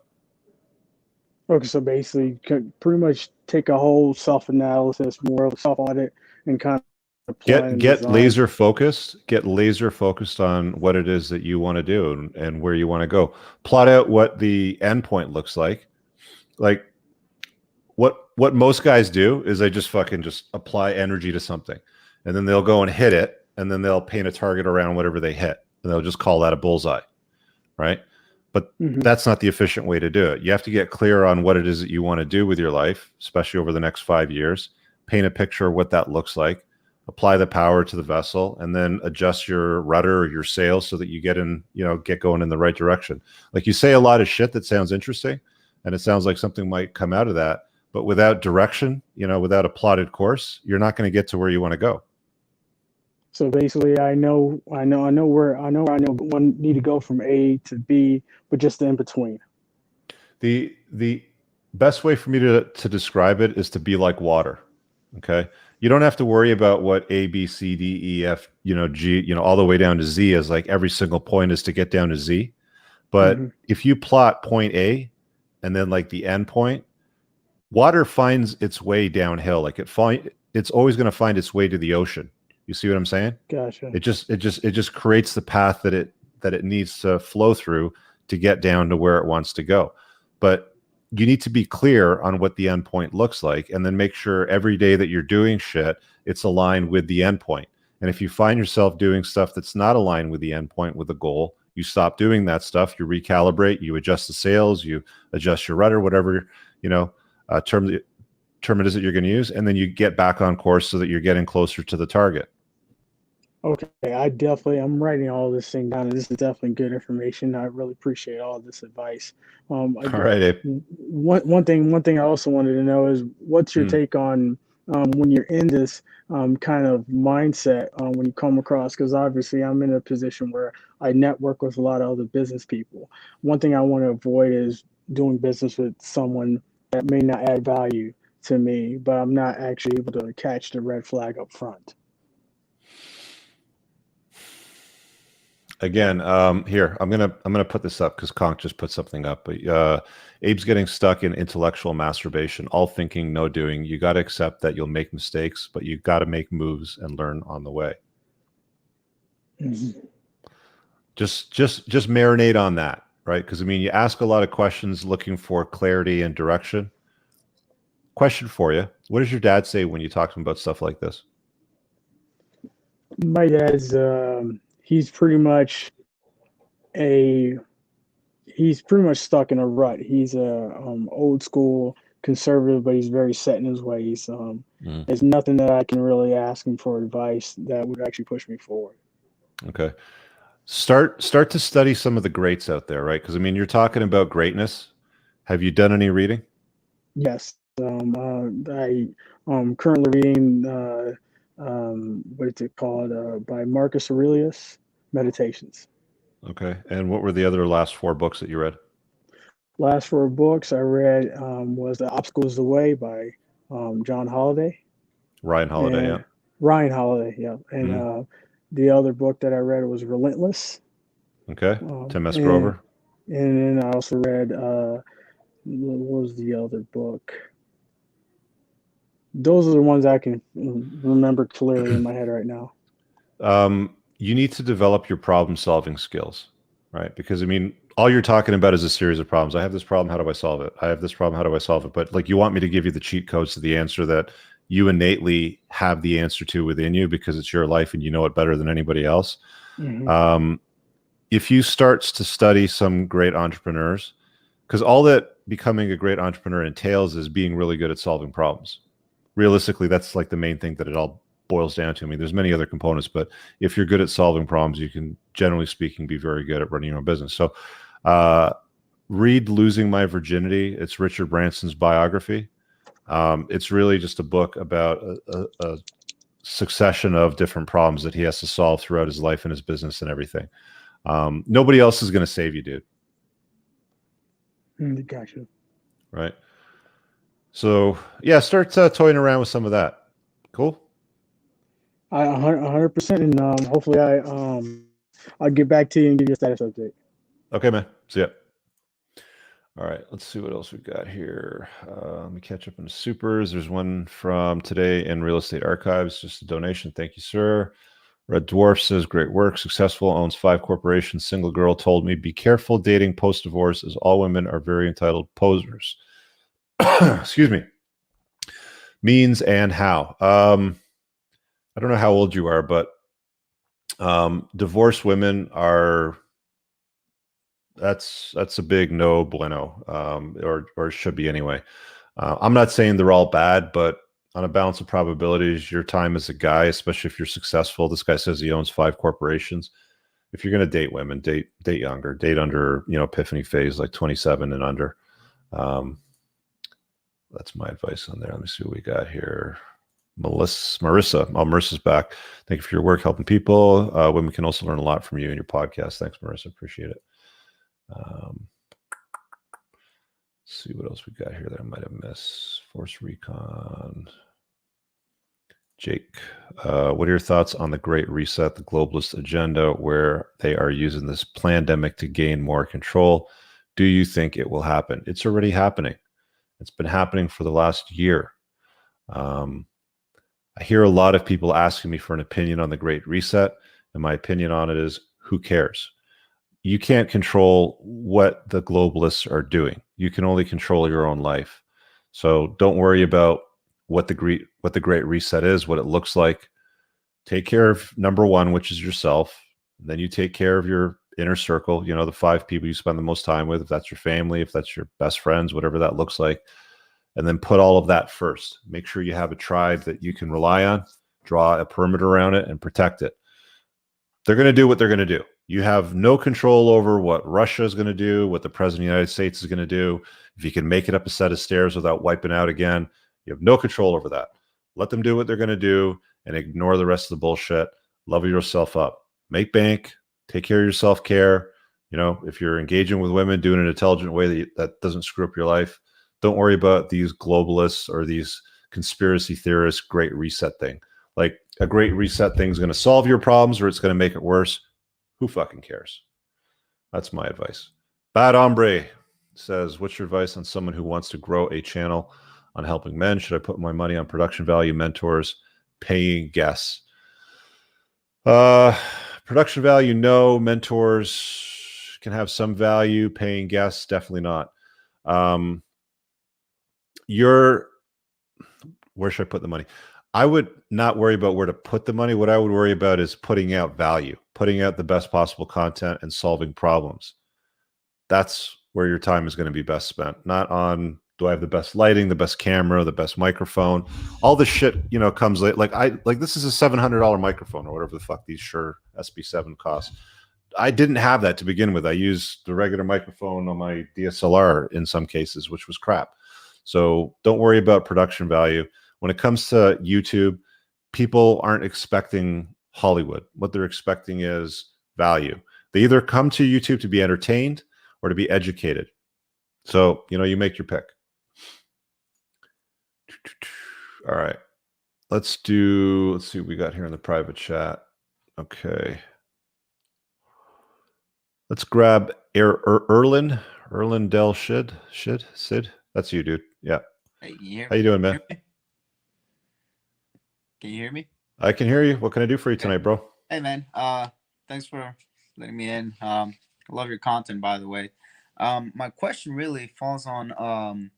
Okay, so basically, pretty much take a whole self-analysis, more of a self-audit, and kind of get laser focused. Get laser focused on what it is that you want to do and where you want to go. Plot out what the endpoint looks like. Like what most guys do is they just apply energy to something, and then they'll go and hit it, and then they'll paint a target around whatever they hit, and they'll just call that a bullseye, right? But that's not the efficient way to do it. You have to get clear on what it is that you want to do with your life, especially over the next 5 years. Paint a picture of what that looks like. Apply the power to the vessel, and then adjust your rudder or your sails so that you get going in the right direction. Like you say a lot of shit that sounds interesting, and it sounds like something might come out of that. But without direction, without a plotted course, you're not going to get to where you want to go. So basically, I know where I one need to go from A to B, but just the in between. The best way for me to describe it is to be like water. Okay, you don't have to worry about what A, B, C, D, E, F, G, all the way down to Z as like every single point is to get down to Z. But if you plot point A and then like the end point, water finds its way downhill. Like it's always going to find its way to the ocean. You see what I'm saying? Gotcha. It just creates the path that it needs to flow through to get down to where it wants to go. But you need to be clear on what the endpoint looks like, and then make sure every day that you're doing shit, it's aligned with the endpoint. And if you find yourself doing stuff that's not aligned with the endpoint, with the goal, you stop doing that stuff. You recalibrate. You adjust the sails. You adjust your rudder, whatever term it is that you're going to use, and then you get back on course so that you're getting closer to the target. Okay, I'm writing all this thing down, and this is definitely good information. I really appreciate all this advice. All right, Abe. One thing I also wanted to know is what's your take on when you're in this kind of mindset when you come across, because obviously I'm in a position where I network with a lot of other business people. One thing I want to avoid is doing business with someone that may not add value to me, but I'm not actually able to catch the red flag up front. Again, here I'm gonna put this up because Conk just put something up. But Abe's getting stuck in intellectual masturbation, all thinking, no doing. You got to accept that you'll make mistakes, but you got to make moves and learn on the way. Just marinate on that, right? Because you ask a lot of questions looking for clarity and direction. Question for you: what does your dad say when you talk to him about stuff like this? My dad's he's pretty much stuck in a rut. He's a old school conservative, but he's very set in his ways. There's nothing that I can really ask him for advice that would actually push me forward. Okay. Start to study some of the greats out there, right? Because you're talking about greatness. Have you done any reading? Yes. I'm currently reading what is it called? By Marcus Aurelius, Meditations. Okay. And what were the other last 4 books that you read? Last 4 books I read was The Obstacle is the Way by John Holiday. Ryan Holiday, yeah. Ryan Holiday, yeah. And the other book that I read was Relentless. Okay. Tim S. Grover. And then I also read, what was the other book? Those are the ones I can remember clearly in my head right now. You need to develop your problem-solving skills, right? Because all you're talking about is a series of problems. I have this problem. How do I solve it? I have this problem. How do I solve it? But you want me to give you the cheat codes to the answer that you innately have the answer to within you because it's your life and you know it better than anybody else. If you start to study some great entrepreneurs, Because all that becoming a great entrepreneur entails is being really good at solving problems. Realistically, that's like the main thing that it all boils down to. I mean, there's many other components, but if you're good at solving problems, you can, generally speaking, be very good at running your own business. So read Losing My Virginity. It's Richard Branson's biography. It's really just a book about a succession of different problems that he has to solve throughout his life and his business and everything. Nobody else is going to save you, dude. Gotcha. Right. So yeah, start toying around with some of that. Cool. 100%, and hopefully I'll get back to you and give you a status update. Okay, man. See ya. All right, let's see what else we've got here. Let me catch up on the supers. There's one from today in Real Estate Archives, just a donation. Thank you, sir. Red Dwarf says, great work, successful, owns 5 corporations. Single girl told me, be careful dating post-divorce as all women are very entitled posers. Excuse me. Means and how. I don't know how old you are, but divorced women are, that's a big no bueno, or should be anyway. I'm not saying they're all bad, but on a balance of probabilities, your time as a guy, especially if you're successful, this guy says he owns 5 corporations. If you're going to date women, date younger, date under, epiphany phase, like 27 and under. That's my advice on there. Let me see what we got here. Marissa. Oh, Marissa's back. Thank you for your work helping people. Women can also learn a lot from you and your podcast. Thanks, Marissa. Appreciate it. See what else we got here that I might have missed. Force Recon. Jake, what are your thoughts on the Great Reset, the globalist agenda, where they are using this pandemic to gain more control? Do you think it will happen? It's already happening. It's been happening for the last year. I hear a lot of people asking me for an opinion on the Great Reset, and my opinion on it is, who cares? You can't control what the globalists are doing. You can only control your own life. So don't worry about what the Great Reset is, what it looks like. Take care of number one, which is yourself. And then you take care of your inner circle, the 5 people you spend the most time with, if that's your family, if that's your best friends, whatever that looks like. And then put all of that first. Make sure you have a tribe that you can rely on, draw a perimeter around it, and protect it. They're going to do what they're going to do. You have no control over what Russia is going to do, what the president of the United States is going to do. If you can make it up a set of stairs without wiping out again, you have no control over that. Let them do what they're going to do and ignore the rest of the bullshit. Level yourself up. Make bank. Take care of your self-care. If you're engaging with women, do it in an intelligent way that doesn't screw up your life. Don't worry about these globalists or these conspiracy theorists Great Reset thing. Like, a Great Reset thing is going to solve your problems or it's going to make it worse. Who fucking cares? That's my advice. Bad Hombre says, what's your advice on someone who wants to grow a channel on helping men? Should I put my money on production value, mentors, paying guests? Production value, no. Mentors can have some value. Paying guests, definitely not. Where should I put the money? I would not worry about where to put the money. What I would worry about is putting out value, putting out the best possible content and solving problems. That's where your time is going to be best spent. Not on, do I have the best lighting, the best camera, the best microphone? All this shit, comes late. Like this is a $700 microphone or whatever the fuck these Shure SB7 cost. I didn't have that to begin with. I used the regular microphone on my DSLR in some cases, which was crap. So don't worry about production value. When it comes to YouTube, people aren't expecting Hollywood. What they're expecting is value. They either come to YouTube to be entertained or to be educated. So, you make your pick. All right. Let's see what we got here in the private chat. Okay. Let's grab Erlin Del Sid. That's you, dude. Yeah. Hey, how you doing, man? Can you hear me? I can hear you. What can I do for you tonight, bro? Hey, man. Thanks for letting me in. I love your content, by the way. My question really falls on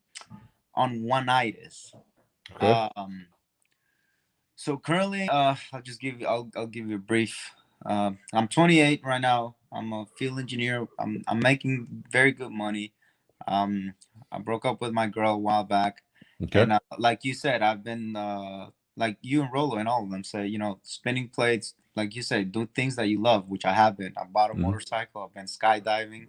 one-itis. Okay. So currently, I'll give you a brief. I'm 28 right now. I'm a field engineer. I'm making very good money. I broke up with my girl a while back, Okay. and like you said, I've been like you and Rolo and all of them say, you know, spinning plates, like you said, do things that you love, which I have been. I bought a motorcycle. I've been skydiving.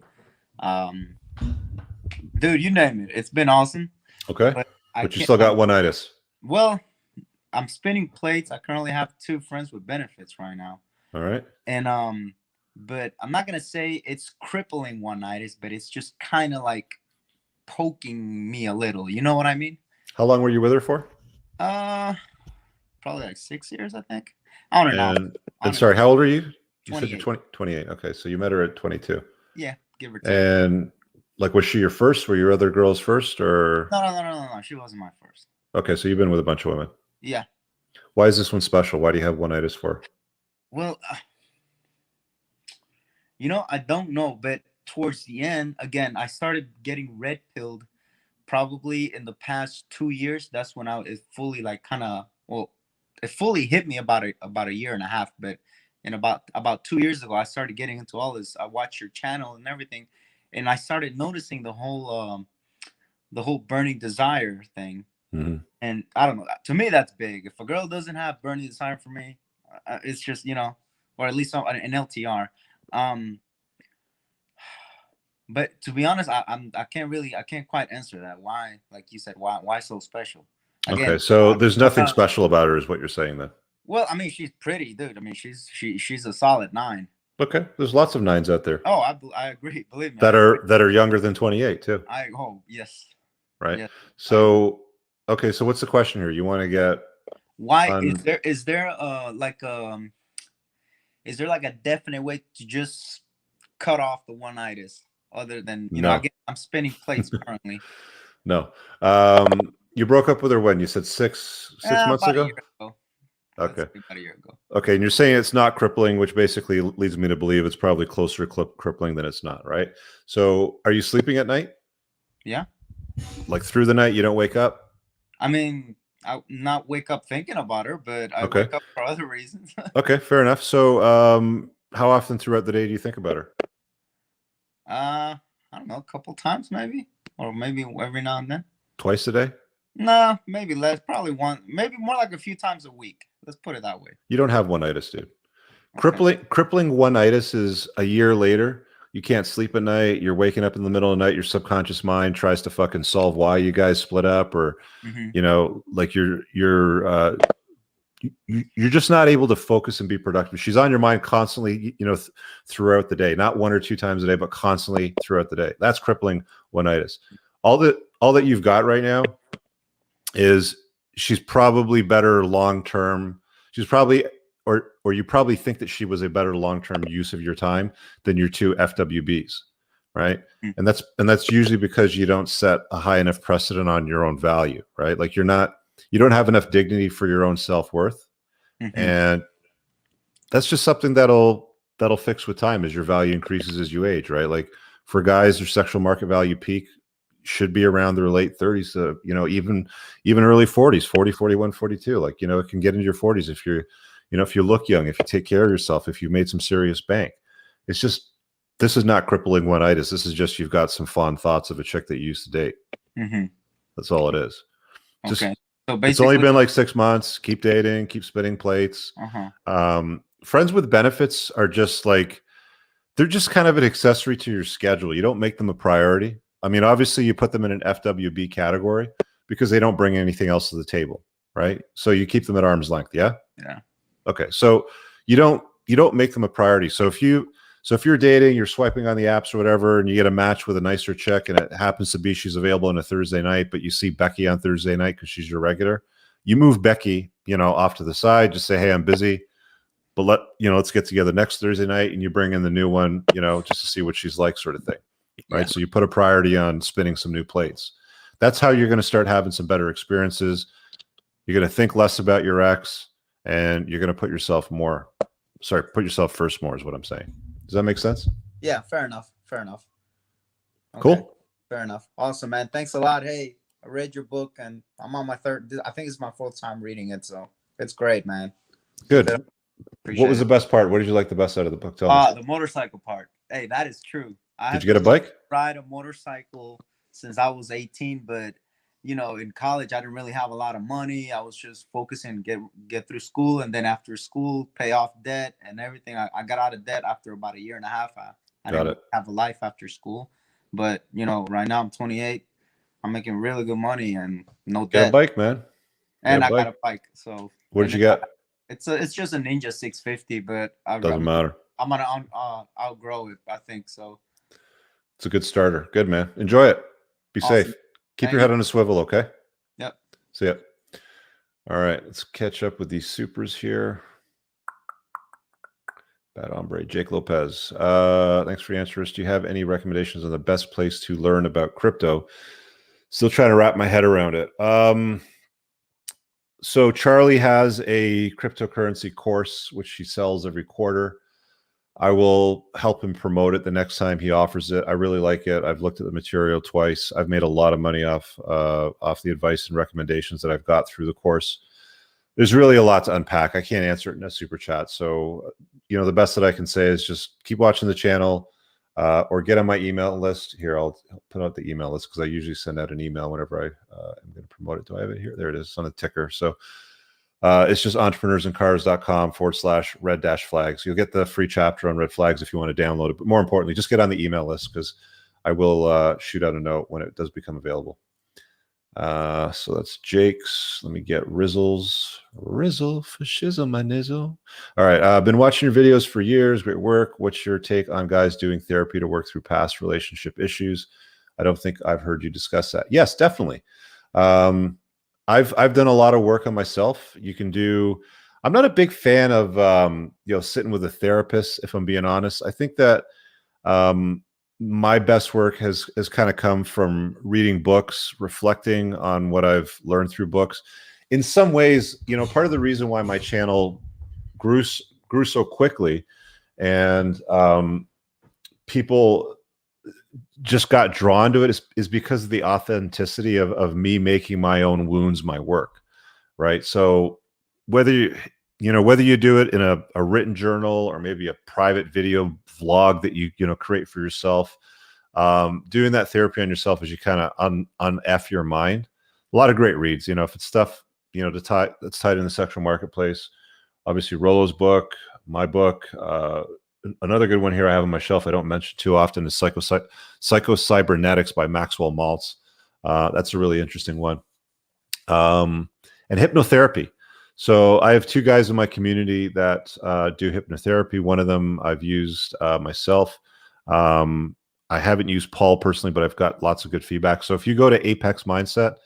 Dude, you name it. It's been awesome. Okay. But But you still got one-itis. Well, I'm spinning plates. I currently have 2 friends with benefits right now. All right. And but I'm not gonna say it's crippling one-itis, but it's just kind of like poking me a little. You know what I mean? How long were you with her for? Probably like 6 years, I think. I don't know. And sorry, how old are you? You said 28. you're 28. Okay, so you met her at 22. Yeah, give or take. And like, was she your first? Were your other girls first, or? No. She wasn't my first. Okay, so you've been with a bunch of women. Yeah. Why is this one special? Why do you have one-itis for? Well, you know, I don't know, but towards the end, again, I started getting red pilled probably in the past 2 years. That's when it fully like kind of, well, it fully hit me about a year and a half. But in about 2 years ago, I started getting into all this. I watched your channel and everything, and I started noticing the whole burning desire thing. And I don't know. To me, that's big. If a girl doesn't have burning desire for me, it's just, you know, or at least an LTR. But to be honest, I can't quite answer that. Why, like you said, why so special? Again, okay, so there's nothing special about her, is what you're saying then? Well, I mean, she's pretty, dude. I mean, she's a solid 9. Okay, there's lots of 9s out there. Oh, I agree. Believe me. That are younger than 28 too. Yes. Right. Yes. So, okay, so what's the question here? You want to get why is there like a definite way to just cut off the one-itis other than I'm spinning plates currently? No. You broke up with her when? You said six months about ago? A year ago. Okay. About a year ago. Okay, and you're saying it's not crippling, which basically leads me to believe it's probably closer to crippling than it's not, right? So, are you sleeping at night? Yeah. Like through the night, you don't wake up? I mean, I not wake up thinking about her, but I wake up for other reasons. Okay, fair enough. So, how often throughout the day do you think about her? I don't know, a couple times maybe, or maybe every now and then. Twice a day? No, maybe less. Probably one, maybe more like a few times a week. Let's put it that way. You don't have one-itis, dude. Okay. Crippling one-itis is a year later. You can't sleep at night. You're waking up in the middle of the night. Your subconscious mind tries to fucking solve why you guys split up, or you know, like you're just not able to focus and be productive. She's on your mind constantly, you know, throughout the day, not 1 or 2 times a day, but constantly throughout the day. That's crippling one-itis. All that you've got right now is she's probably better long-term. She's probably, or you probably think that she was a better long-term use of your time than your 2 FWBs, right? And that's usually because you don't set a high enough precedent on your own value, right? Like you don't have enough dignity for your own self-worth. And that's just something that'll fix with time as your value increases as you age, right? Like for guys, their sexual market value peak should be around their late 30s to, you know, even early 40s, 40, 41, 42. Like, you know, it can get into your 40s if you're, you know, if you look young, if you take care of yourself, if you've made some serious bank. It's just, this is not crippling one-itis. This is just, you've got some fond thoughts of a chick that you used to date. That's all it is. Just, okay. So basically, it's only been like 6 months. Keep dating, keep spinning plates. Friends with benefits are just like, they're just kind of an accessory to your schedule. You don't make them a priority. I mean, obviously you put them in an FWB category because they don't bring anything else to the table, right? So you keep them at arm's length. Yeah. Yeah. Okay. So you don't make them a priority. So if you're dating, you're swiping on the apps or whatever, and you get a match with a nicer chick, and it happens to be she's available on a Thursday night, but you see Becky on Thursday night because she's your regular, you move Becky, you know, off to the side. Just say, hey, I'm busy, but let's get together next Thursday night, and you bring in the new one, you know, just to see what she's like, sort of thing. Right. Yeah. So you put a priority on spinning some new plates. That's how you're going to start having some better experiences. You're going to think less about your ex, and you're going to put yourself first more is what I'm saying. Does that make sense? Yeah. Fair enough. Okay. Cool. Fair enough. Awesome, man. Thanks a lot. Hey, I read your book, and I'm on my I think it's my 4th time reading it. So it's great, man. Good. What was the best part? What did you like the best out of the book? Tell me. The motorcycle part. Hey, that is true. Did you get a bike? Ride a motorcycle since I was 18, but you know, in college I didn't really have a lot of money. I was just focusing get through school, and then after school pay off debt and everything. I got out of debt after about a year and a half. I Got didn't it. have a life after school, but you know, right now I'm 28. I'm making really good money and no Get a debt, bike, man. and Get a I got bike. a bike. So What did you get? it's just a Ninja 650, but Doesn't matter. I'm gonna outgrow it, I think so. It's a good starter. Good, man. Enjoy it. Be Awesome. safe. Keep Thank your head you. on a swivel, okay? Yep. See ya. All right, let's catch up with these supers here. Bad hombre, Jake Lopez. Thanks for your answers. Do you have any recommendations on the best place to learn about crypto? Still trying to wrap my head around it. So Charlie has a cryptocurrency course, which he sells every quarter. I will help him promote it the next time he offers it. I really like it. I've looked at the material twice. I've made a lot of money off the advice and recommendations that I've got through the course. There's really a lot to unpack. I can't answer it in a super chat. So, you know, the best that I can say is just keep watching the channel or get on my email list. Here, I'll put out the email list because I usually send out an email whenever I am going to promote it. Do I have it here? There it is. It's on the ticker. So it's just entrepreneursandcars.com/red-flags. You'll get the free chapter on red flags if you want to download it. But more importantly, just get on the email list because I will shoot out a note when it does become available. So that's Jake's. Let me get Rizzle's. Rizzle for shizzle, my nizzle. All right. I've been watching your videos for years. Great work. What's your take on guys doing therapy to work through past relationship issues? I don't think I've heard you discuss that. Yes, definitely. I've done a lot of work on myself. You can do. I'm not a big fan of sitting with a therapist. If I'm being honest, I think that my best work has kind of come from reading books, reflecting on what I've learned through books. In some ways, you know, part of the reason why my channel grew so quickly and people just got drawn to it is because of the authenticity of me making my own wounds my work, right? So whether you do it in a written journal or maybe a private video vlog that you create for yourself, doing that therapy on yourself as you kind of un-F your mind. A lot of great reads, you know, if it's stuff, you know, that's tied in the sexual marketplace, obviously Rollo's book, my book, another good one here I have on my shelf I don't mention too often is Psycho-Cybernetics by Maxwell Maltz. That's a really interesting one. And hypnotherapy. So I have two guys in my community that do hypnotherapy. One of them I've used myself. I haven't used Paul personally, but I've got lots of good feedback. So if you go to Apex Mindset,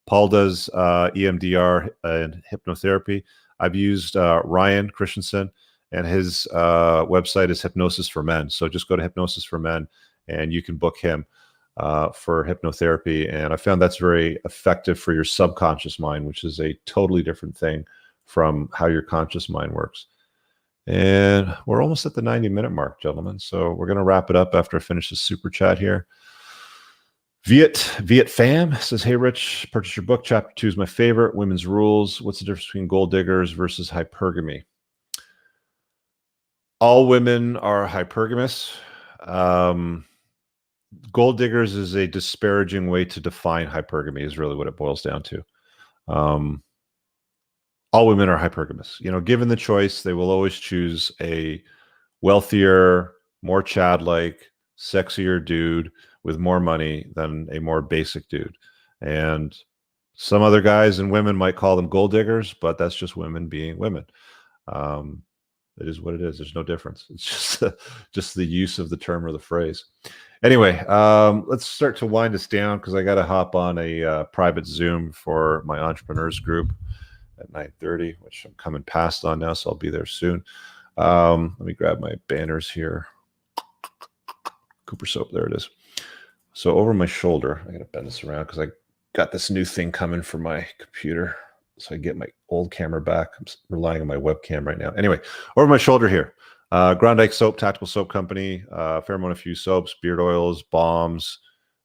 Paul does EMDR and hypnotherapy. I've used Ryan Christensen, and his website is Hypnosis for Men. So just go to Hypnosis for Men, and you can book him for hypnotherapy. And I found that's very effective for your subconscious mind, which is a totally different thing from how your conscious mind works. And we're almost at the 90-minute mark, gentlemen. So we're going to wrap it up after I finish the super chat here. Viet Fam says, hey, Rich, purchase your book. Chapter 2 is my favorite. Women's Rules. What's the difference between gold diggers versus hypergamy? All women are hypergamous. Gold diggers is a disparaging way to define hypergamy is really what it boils down to. All women are hypergamous. You know, given the choice, they will always choose a wealthier, more Chad-like, sexier dude with more money than a more basic dude. And some other guys and women might call them gold diggers, but that's just women being women. It is what it is. There's no difference. It's just the use of the term or the phrase. Anyway, let's start to wind us down because I got to hop on a private Zoom for my entrepreneurs group at 9:30, which I'm coming past on now, so I'll be there soon. Let me grab my banners here. Cooper Soap, there it is. So over my shoulder, I got to bend this around because I got this new thing coming for my computer. So I get my old camera back. I'm relying on my webcam right now. Anyway, over my shoulder here, Grondike Soap, Tactical Soap Company, Pheromone Infused Soaps, beard oils, bombs.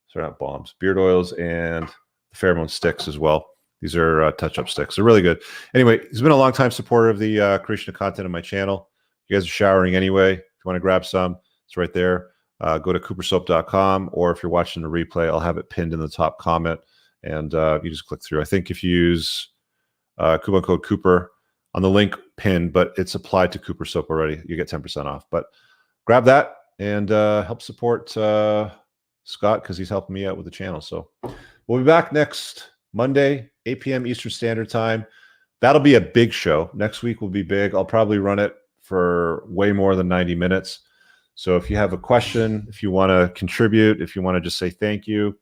Sorry, not bombs, beard oils, and pheromone sticks as well. These are touch-up sticks. They're really good. Anyway, he's been a long-time supporter of the creation of content on my channel. You guys are showering anyway. If you want to grab some, it's right there. go to coopersoap.com, or if you're watching the replay, I'll have it pinned in the top comment, and you just click through. I think if you use coupon code Cooper on the link pinned, but it's applied to Cooper Soap already, you get 10% off. But grab that and help support Scott, because he's helping me out with the channel. So we'll be back next Monday, 8 p.m. Eastern Standard Time. That'll be a big show. Next week will be big. I'll probably run it for way more than 90 minutes. So if you have a question, if you want to contribute, if you want to just say thank you,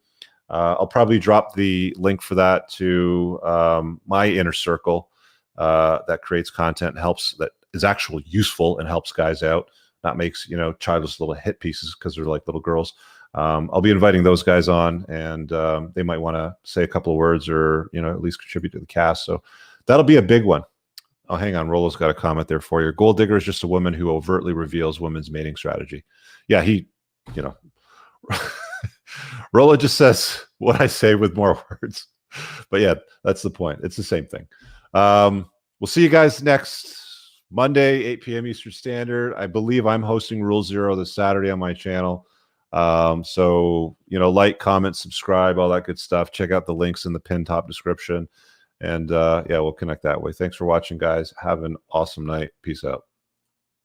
I'll probably drop the link for that to my inner circle that creates content, helps, that is actually useful and helps guys out, not makes, childish little hit pieces because they're like little girls. I'll be inviting those guys on, and they might want to say a couple of words, or at least contribute to the cast. So that'll be a big one. Oh, hang on. Rolo's got a comment there for you. Gold digger is just a woman who overtly reveals women's mating strategy. Yeah, Rolo just says what I say with more words. But yeah, that's the point. It's the same thing. We'll see you guys next Monday, 8 p.m. Eastern Standard. I believe I'm hosting Rule Zero this Saturday on my channel. So, like, comment, subscribe, all that good stuff. Check out the links in the pinned top description. And yeah, we'll connect that way. Thanks for watching, guys. Have an awesome night. Peace out.